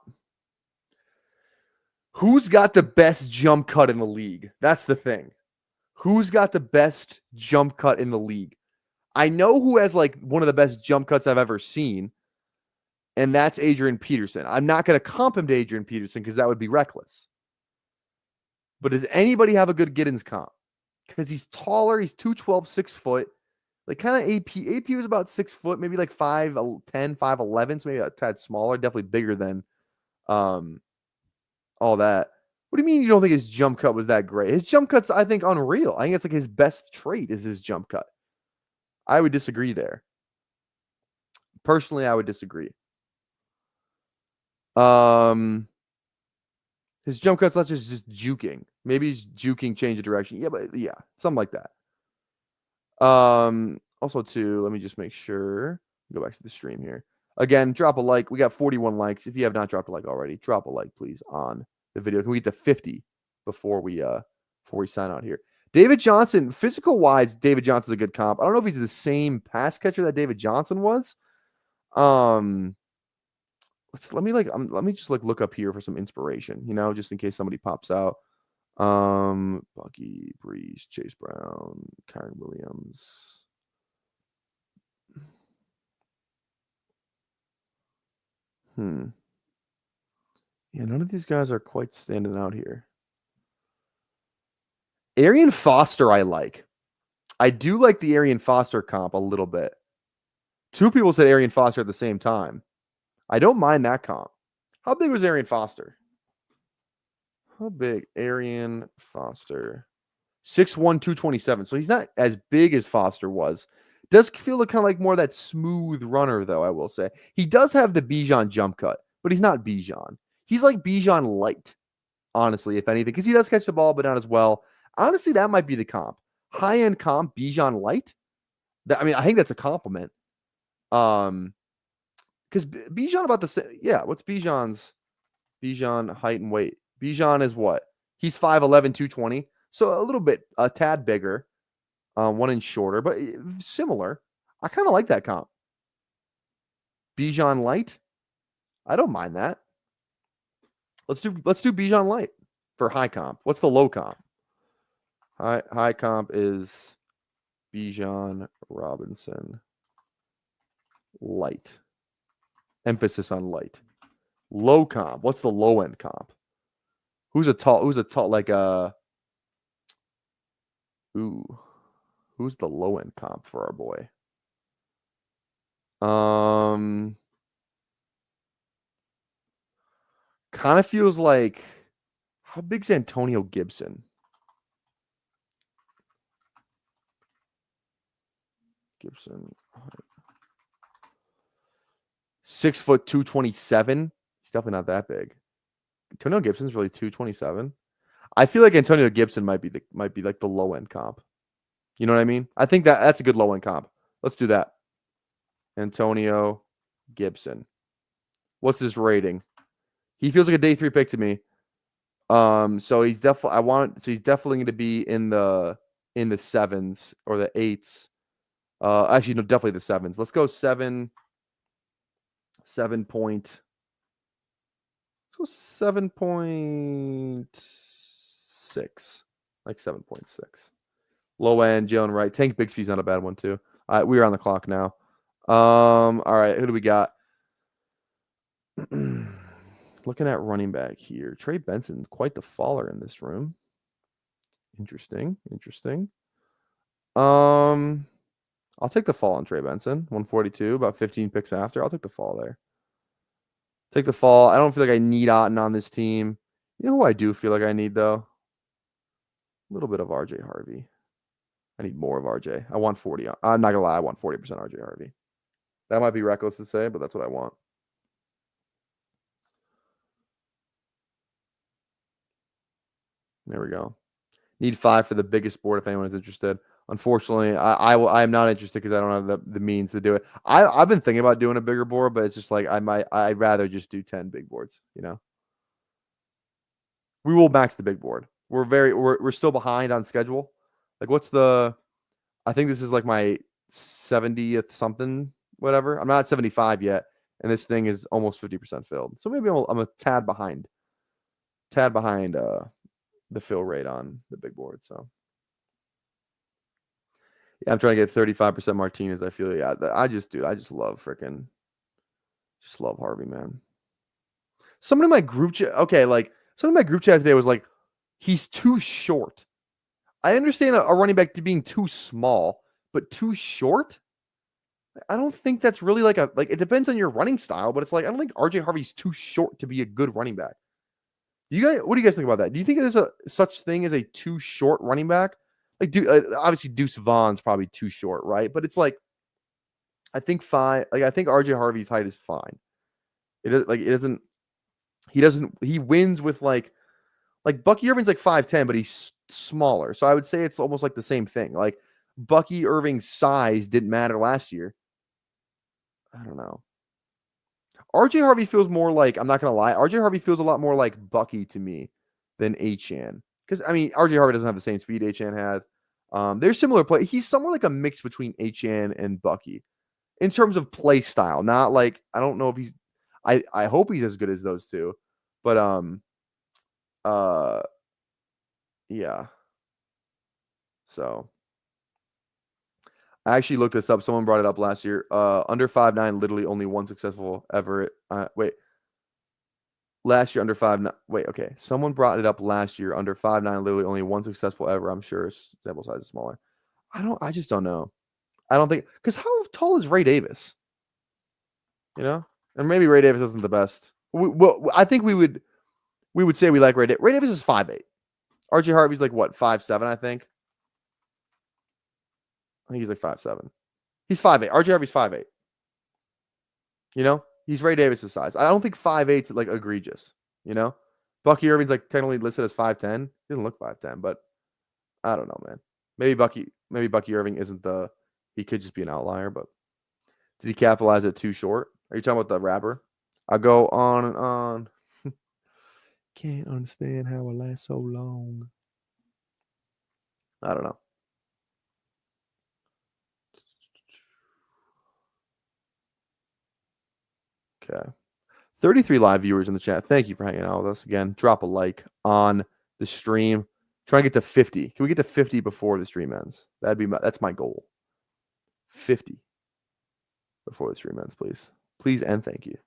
Who's got the best jump cut in the league? That's the thing. Who's got the best jump cut in the league? I know who has like one of the best jump cuts I've ever seen, and that's Adrian Peterson. I'm not going to comp him to Adrian Peterson because that would be reckless. But does anybody have a good Giddens comp? Because he's taller, he's 212, 6 foot. Like kind of AP. AP was about 6 foot, maybe like 5'10, 5'11, so maybe a tad smaller, definitely bigger than all that. What do you mean you don't think his jump cut was that great? His jump cut's, I think, unreal. I think it's like his best trait is his jump cut. I would disagree there. Personally, I would disagree. His jump cut's not just juking. Maybe he's juking, change of direction. Yeah, but yeah, something like that. Also too, let me just make sure. Go back to the stream here. Again, drop a like. We got 41 likes. If you have not dropped a like already, drop a like, please, on the video. Can we get to 50 before we sign out here? David Johnson, physical wise, David Johnson's a good comp. I don't know if he's the same pass catcher that David Johnson was. Let me just look up here for some inspiration, just in case somebody pops out. Bucky, Breeze, Chase Brown, Kyron Williams. Yeah, none of these guys are quite standing out here. Arian Foster, I like. I do like the Arian Foster comp a little bit. 2 people said Arian Foster at the same time. I don't mind that comp. How big was Arian Foster? How big? Arian Foster. 6'1", 227. So he's not as big as Foster was. Does feel kind of like more of that smooth runner, though, I will say. He does have the Bijan jump cut, but he's not Bijan. He's like Bijan light, honestly, if anything, because he does catch the ball, but not as well. Honestly, that might be the comp. High-end comp, Bijan light. I think that's a compliment. Because Bijan about the same. Yeah, what's Bijan's height and weight? Bijan is what? He's 5'11", 220. So a tad bigger. 1 inch shorter, but similar. I kind of like that comp. Bijan light. I don't mind that. Let's do Bijan light for high comp. What's the low comp? High comp is Bijan Robinson light. Emphasis on light. Low comp. What's the low end comp? Who's a tall like who's the low end comp for our boy? Kind of feels like, how big's Antonio Gibson? Gibson. 6 foot 227. He's definitely not that big. Antonio Gibson's really 227. I feel like Antonio Gibson might be like the low end comp. You know what I mean? I think that's a good low end comp. Let's do that. Antonio Gibson. What's his rating? He feels like a day 3 pick to me. So he's definitely he's definitely going to be in the 7s or the 8s. Actually, no, definitely the 7s. Let's go 7 point. Let's go 7.6. Like 7.6. Low end, Jalen Wright. Tank Bigsby's not a bad one too. We are on the clock now. All right, who do we got? Looking at running back here. Trey Benson, quite the faller in this room. Interesting. I'll take the fall on Trey Benson. 142, about 15 picks after. I'll take the fall there. Take the fall. I don't feel like I need Otten on this team. You know who I do feel like I need, though? A little bit of RJ Harvey. I need more of RJ. I want 40. I'm not going to lie. I want 40% RJ Harvey. That might be reckless to say, but that's what I want. There we go. Need 5 for the biggest board if anyone is interested. Unfortunately, I am not interested because I don't have the means to do it. I've been thinking about doing a bigger board, but it's just like I'd rather just do 10 big boards, you know. We will max the big board. We're still behind on schedule. Like I think this is like my 70th something, whatever. I'm not at 75 yet, and this thing is almost 50% filled. So maybe I'm a tad behind. The fill rate on the big board. So yeah, I'm trying to get 35% Martinez. I feel I just love Harvey, man. Someone in my group chat, someone in my group chat today was like, he's too short. I understand a running back to being too small, but too short? I don't think that's really it depends on your running style, but it's like I don't think RJ Harvey's too short to be a good running back. What do you guys think about that? Do you think there's a such thing as a too short running back? Obviously Deuce Vaughn's probably too short, right? But it's like I think RJ Harvey's height is fine. He wins with like Bucky Irving's like 5'10, but he's smaller. So I would say it's almost like the same thing. Like Bucky Irving's size didn't matter last year. I don't know. RJ Harvey feels more like, I'm not going to lie, RJ Harvey feels a lot more like Bucky to me than Achane. Because, I mean, RJ Harvey doesn't have the same speed Achane had. They're similar play. He's somewhat like a mix between Achane and Bucky in terms of play style. Not like, I don't know if he's, I hope he's as good as those two. But, yeah. So, I actually looked this up. Someone brought it up last year. Under 5'9", literally only one successful ever. Last year under 5'9". Okay. Someone brought it up last year. Under 5'9", literally only one successful ever. I'm sure sample size is smaller. I just don't know. I don't think because how tall is Ray Davis? You know, and maybe Ray Davis isn't the best. I think we would say we like Ray Davis. Ray Davis is 5'8". RJ Harvey's like what 5'7", I think. I think he's like 5'7". He's 5'8". RJ Harvey's 5'8". You know, he's Ray Davis's size. I don't think 5'8's like egregious. You know, Bucky Irving's like technically listed as 5'10". He doesn't look 5'10", but I don't know, man. Maybe Bucky Irving isn't he could just be an outlier, but did he capitalize it too short? Are you talking about the rapper? I go on and on. Can't understand how it lasts so long. I don't know. Okay. 33 live viewers in the chat. Thank you for hanging out with us again. Drop a like on the stream. Try and get to 50. Can we get to 50 before the stream ends? That's my goal. 50 before the stream ends, please. Please and thank you.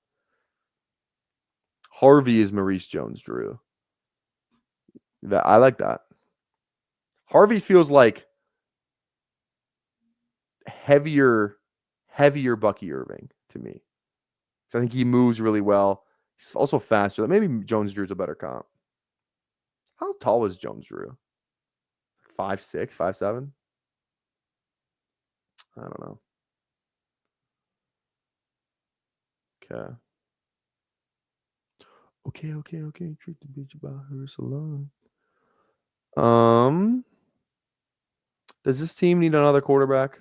Harvey is Maurice Jones-Drew. I like that. Harvey feels like heavier Bucky Irving to me. So I think he moves really well. He's also faster. Maybe Jones-Drew's a better comp. How tall is Jones-Drew? 5'6", 5'7"? I don't know. Okay. Treat the bitch about her salon. Does this team need another quarterback?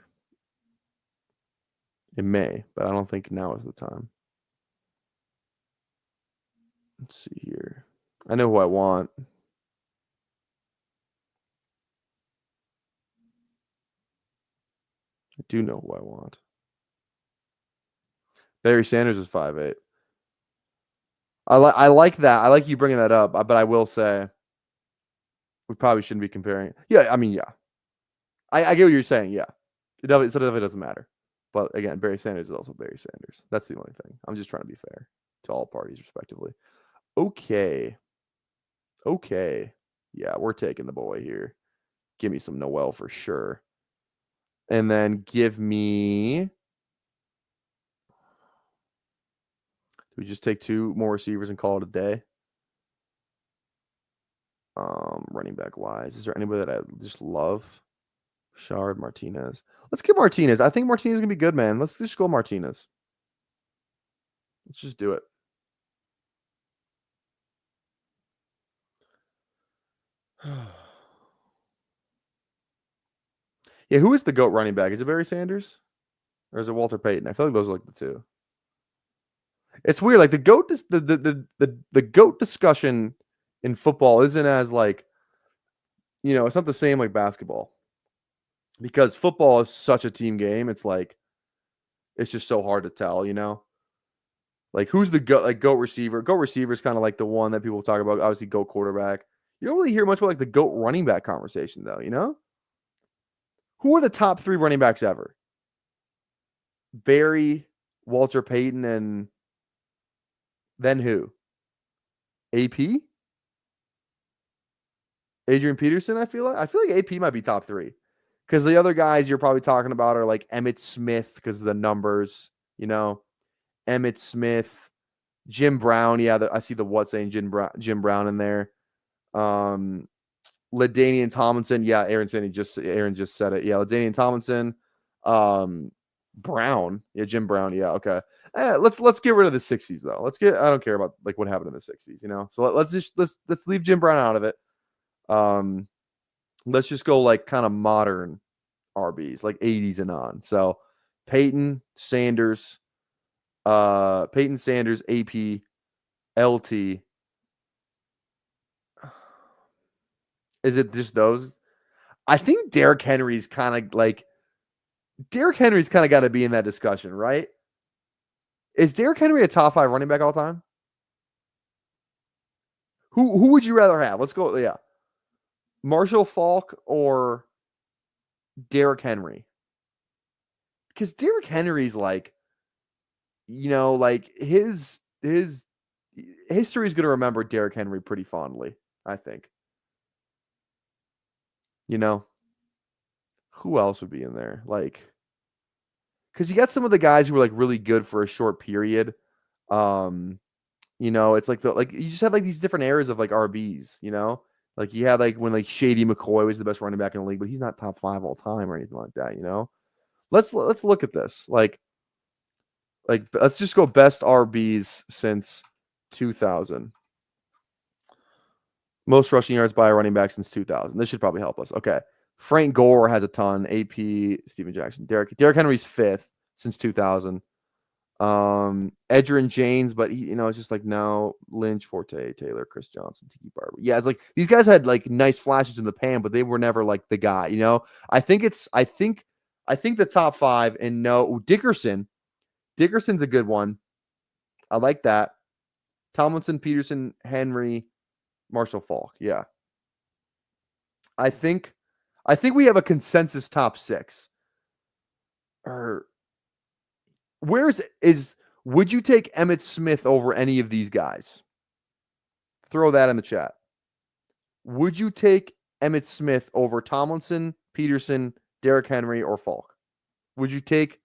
It may, but I don't think now is the time. Let's see here. I know who I want. I do know who I want. Barry Sanders is 5'8". I like that. I like you bringing that up, but I will say we probably shouldn't be comparing. Yeah, I mean, yeah. I get what you're saying. Yeah, it definitely doesn't matter. But again, Barry Sanders is also Barry Sanders. That's the only thing. I'm just trying to be fair to all parties, respectively. Okay. Yeah, we're taking the boy here. Give me some Noel for sure. And then give me. Do we just take 2 more receivers and call it a day? Running back wise, is there anybody that I just love? Shard, Martinez. Let's get Martinez. I think Martinez is gonna be good, man. Let's just go Martinez. Let's just do it. Yeah, who is the GOAT running back? Is it Barry Sanders? Or is it Walter Payton? I feel like those are like the two. It's weird. Like the GOAT the GOAT discussion in football isn't as like, it's not the same like basketball. Because football is such a team game. It's like it's just so hard to tell, Like who's the GOAT receiver? GOAT receiver is kind of like the one that people talk about. Obviously, GOAT quarterback. You don't really hear much about like the GOAT running back conversation, though. Who are the top 3 running backs ever? Barry, Walter Payton, and then who? AP? Adrian Peterson, I feel like AP might be top 3. Because the other guys you're probably talking about are like Emmitt Smith because of the numbers, Emmitt Smith, Jim Brown. Yeah, I see the what saying Jim Brown in there. LaDainian Tomlinson. Yeah, Aaron just said it. Yeah, LaDainian Tomlinson. Brown. Yeah, Jim Brown. Yeah, okay. Let's get rid of the 60s though. I don't care about like what happened in the 60s, So let's leave Jim Brown out of it. Let's just go like kind of modern RBs, like 80s and on. So Peyton Sanders, AP, LT. Is it just those? I think Derrick Henry's kind of got to be in that discussion, right? Is Derrick Henry a top 5 running back all time? Who would you rather have? Let's go. Yeah, Marshall Faulk or Derrick Henry? Because Derrick Henry's like, like his history is going to remember Derrick Henry pretty fondly, I think. Who else would be in there? Like, because you got some of the guys who were like really good for a short period. It's like you just had like these different eras of like RBs. Like you had like when like Shady McCoy was the best running back in the league, but he's not top 5 all time or anything like that. Let's look at this. Like let's just go best RBs since 2000. Most rushing yards by a running back since 2000. This should probably help us. Okay. Frank Gore has a ton. AP, Steven Jackson. Derrick Henry's 5th since 2000. Edgerrin James, but he, it's just like no. Lynch, Forte, Taylor, Chris Johnson, Tiki Barber. Yeah, it's like these guys had like nice flashes in the pan, but they were never like the guy. I think the top 5 and no Dickerson. Dickerson's a good one. I like that. Tomlinson, Peterson, Henry, Marshall Faulk. Yeah. I think we have a consensus top 6. Or would you take Emmitt Smith over any of these guys? Throw that in the chat. Would you take Emmitt Smith over Tomlinson, Peterson, Derrick Henry, or Faulk? Would you take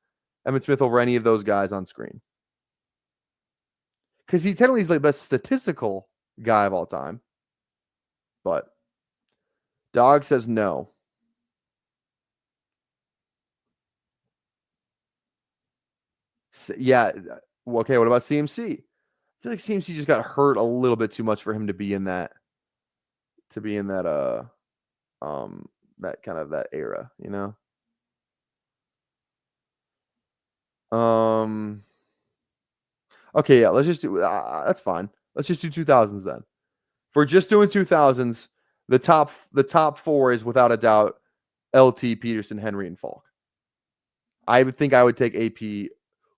Emmitt Smith over any of those guys on screen? Because he technically is like the best statistical guy of all time. But Dog says no. Yeah. Okay, what about CMC? I feel like CMC just got hurt a little bit too much for him to be in that that kind of that era, Okay, yeah, let's just do that's fine. Let's just do 2000s then. For just doing 2000s, the top 4 is without a doubt LT, Peterson, Henry, and Falk. I would think I would take AP.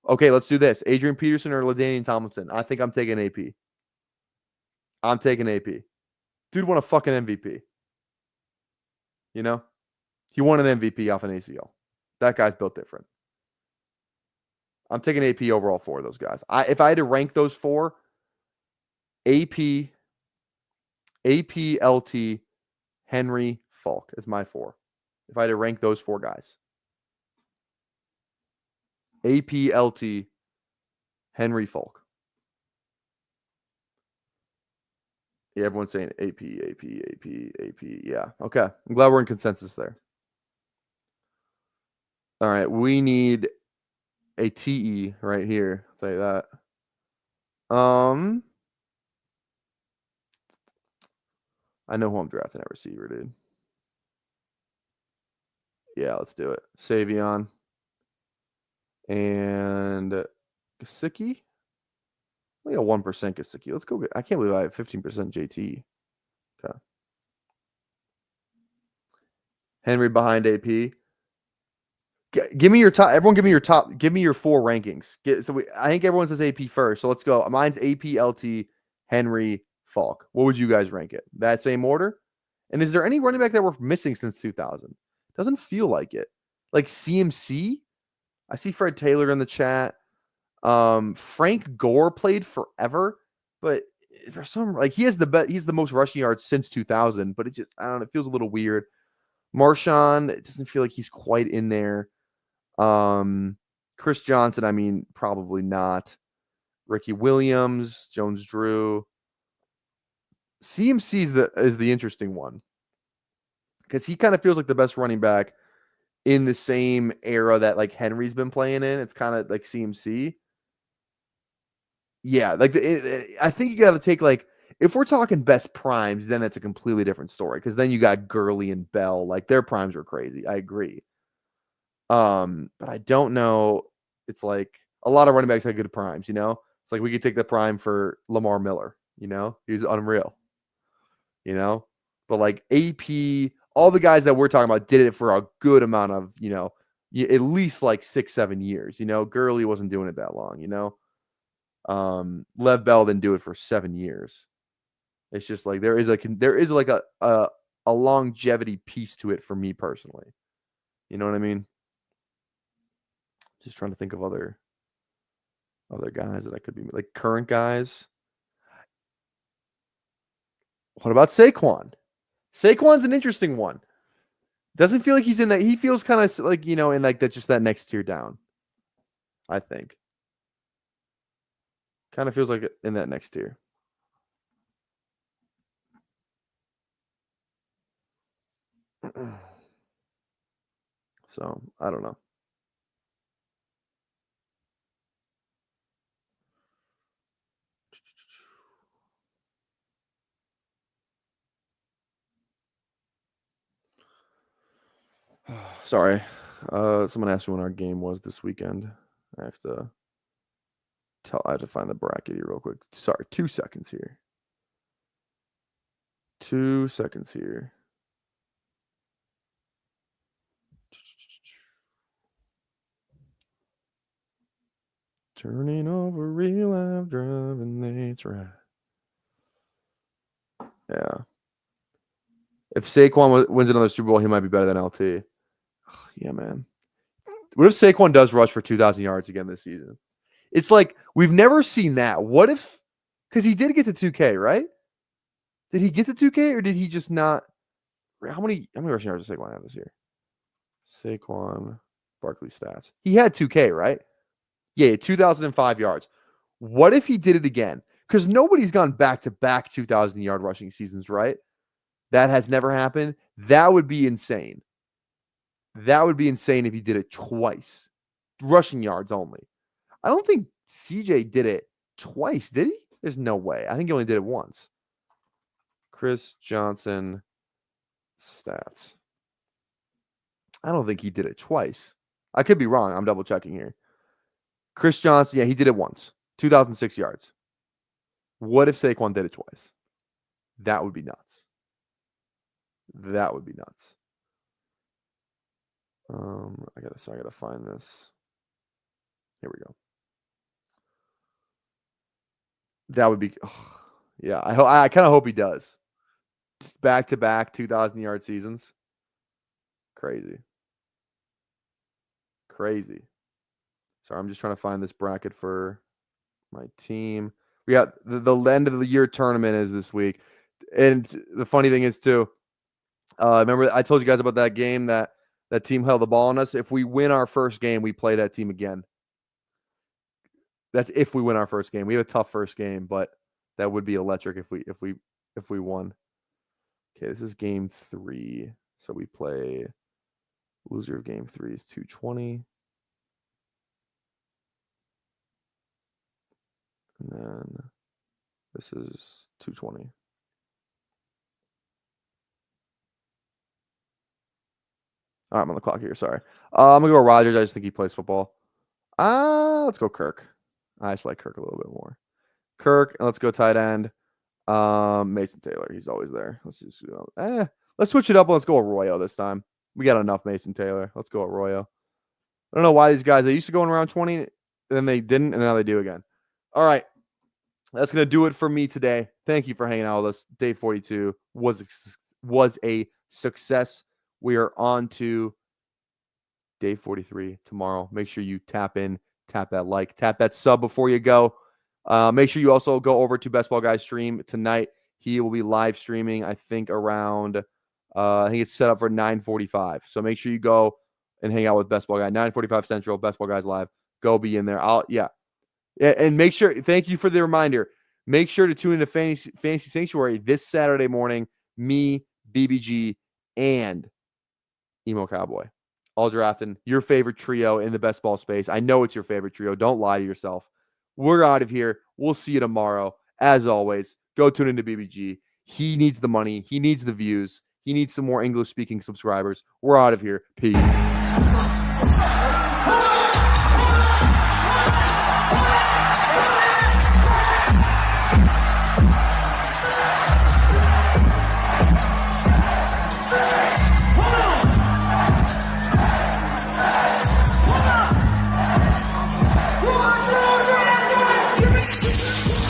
Okay, let's do this. Adrian Peterson or LaDainian Tomlinson. I think I'm taking AP. I'm taking AP. Dude won a fucking MVP. You know? He won an MVP off an ACL. That guy's built different. I'm taking AP over all 4 of those guys. If I had to rank those 4, AP, LT, Henry, Falk is my 4. If I had to rank those 4 guys. AP, LT, Henry, Falk. Yeah, everyone's saying AP. Yeah, okay. I'm glad we're in consensus there. All right, we need a TE right here. I'll tell you that. I know who I'm drafting at receiver, dude. Yeah, let's do it. Savion and Gesicki. We got 1% Gesicki. Let's go. I can't believe I have 15% JT. Okay. Henry behind AP. Give me your top. Everyone, give me your top. Give me your 4 rankings. I think everyone says AP first. So let's go. Mine's AP, LT, Henry, Falk. What would you guys rank it? That same order? And is there any running back that we're missing since 2000? Doesn't feel like it. Like CMC? I see Fred Taylor in the chat. Frank Gore played forever, but for some he's the most rushing yards since 2000, but it just I don't know, it feels a little weird. Marshawn, it doesn't feel like he's quite in there. Chris Johnson, I mean, probably not. Ricky Williams, Jones Drew. CMC is the interesting one because he kind of feels like the best running back in the same era that like Henry's been playing in. It's kind of like CMC. Yeah, like I think you got to take like if we're talking best primes, then it's a completely different story because then you got Gurley and Bell, like their primes were crazy. I agree. But I don't know. It's like a lot of running backs had good primes, you know? It's like we could take the prime for Lamar Miller, you know? He was unreal, you know? But like AP, all the guys that we're talking about did it for a good amount of, you know, at least like 6-7 years, you know? Gurley wasn't doing it that long, you know? Lev Bell didn't do it for 7 years. It's just like there is like a longevity piece to it for me personally. You know what I mean? Just trying to think of other guys that I could be like current guys. What about Saquon? Saquon's an interesting one. Doesn't feel like he's in that. He feels kind of like, you know, in like that, just that next tier down. I think. Kind of feels like in that next tier. So I don't know. Sorry. Someone asked me when our game was this weekend. I have to find the bracket here real quick. Sorry, 2 seconds here. 2 seconds here. Turning over real life, driving Nate's right. Yeah. If Saquon wins another Super Bowl, he might be better than LT. Yeah, man. What if Saquon does rush for 2,000 yards again this season? It's like we've never seen that. What if? Because he did get to 2K, right? Did he get to 2K or did he just not? How many rushing yards does Saquon have this year? Saquon Barkley stats. He had 2K, right? Yeah, 2,005 yards. What if he did it again? Because nobody's gone back-to-back 2,000-yard rushing seasons, right? That has never happened. That would be insane. That would be insane if he did it twice. Rushing yards only. I don't think CJ did it twice, did he? There's no way. I think he only did it once. Chris Johnson stats. I don't think he did it twice. I could be wrong. I'm double checking here. Chris Johnson, yeah, he did it once. 2,006 yards. What if Saquon did it twice? That would be nuts. That would be nuts. I gotta find this. Here we go. That would be, yeah. I kind of hope he does. Back-to-back 2,000-yard seasons. Crazy. Sorry, I'm just trying to find this bracket for my team. We got the end of the year tournament is this week, and the funny thing is too. Remember I told you guys about that game that team held the ball on us. If we win our first game, we play that team again. That's if we win our first game. We have a tough first game, but that would be electric if we won. Okay, this is game 3. So we play loser of game 3 is 220. And then this is 220. All right, I'm on the clock here. Sorry. I'm going to go Rodgers. I just think he plays football. Let's go Kirk. I just like Kirk a little bit more. Kirk, and let's go tight end. Mason Taylor. He's always there. Let's switch it up and let's go Arroyo this time. We got enough Mason Taylor. Let's go Arroyo. I don't know why these guys, they used to go in around 20, and then they didn't, and now they do again. All right. That's going to do it for me today. Thank you for hanging out with us. Day 42 was a success. We are on to day 43 tomorrow. Make sure you tap in, tap that like, tap that sub before you go. Make sure you also go over to Best Ball Guy's stream tonight. He will be live streaming, I think, around, I think it's set up for 9:45. So make sure you go and hang out with Best Ball Guy. 9:45 Central, Best Ball Guy's live. Go be in there. And make sure, thank you for the reminder. Make sure to tune into Fantasy Sanctuary this Saturday morning. Me, BBG, and Emo Cowboy. All drafting your favorite trio in the best ball space. I know it's your favorite trio. Don't lie to yourself. We're out of here. We'll see you tomorrow. As always, go tune into BBG. He needs the money. He needs the views. He needs some more English-speaking subscribers. We're out of here. Peace.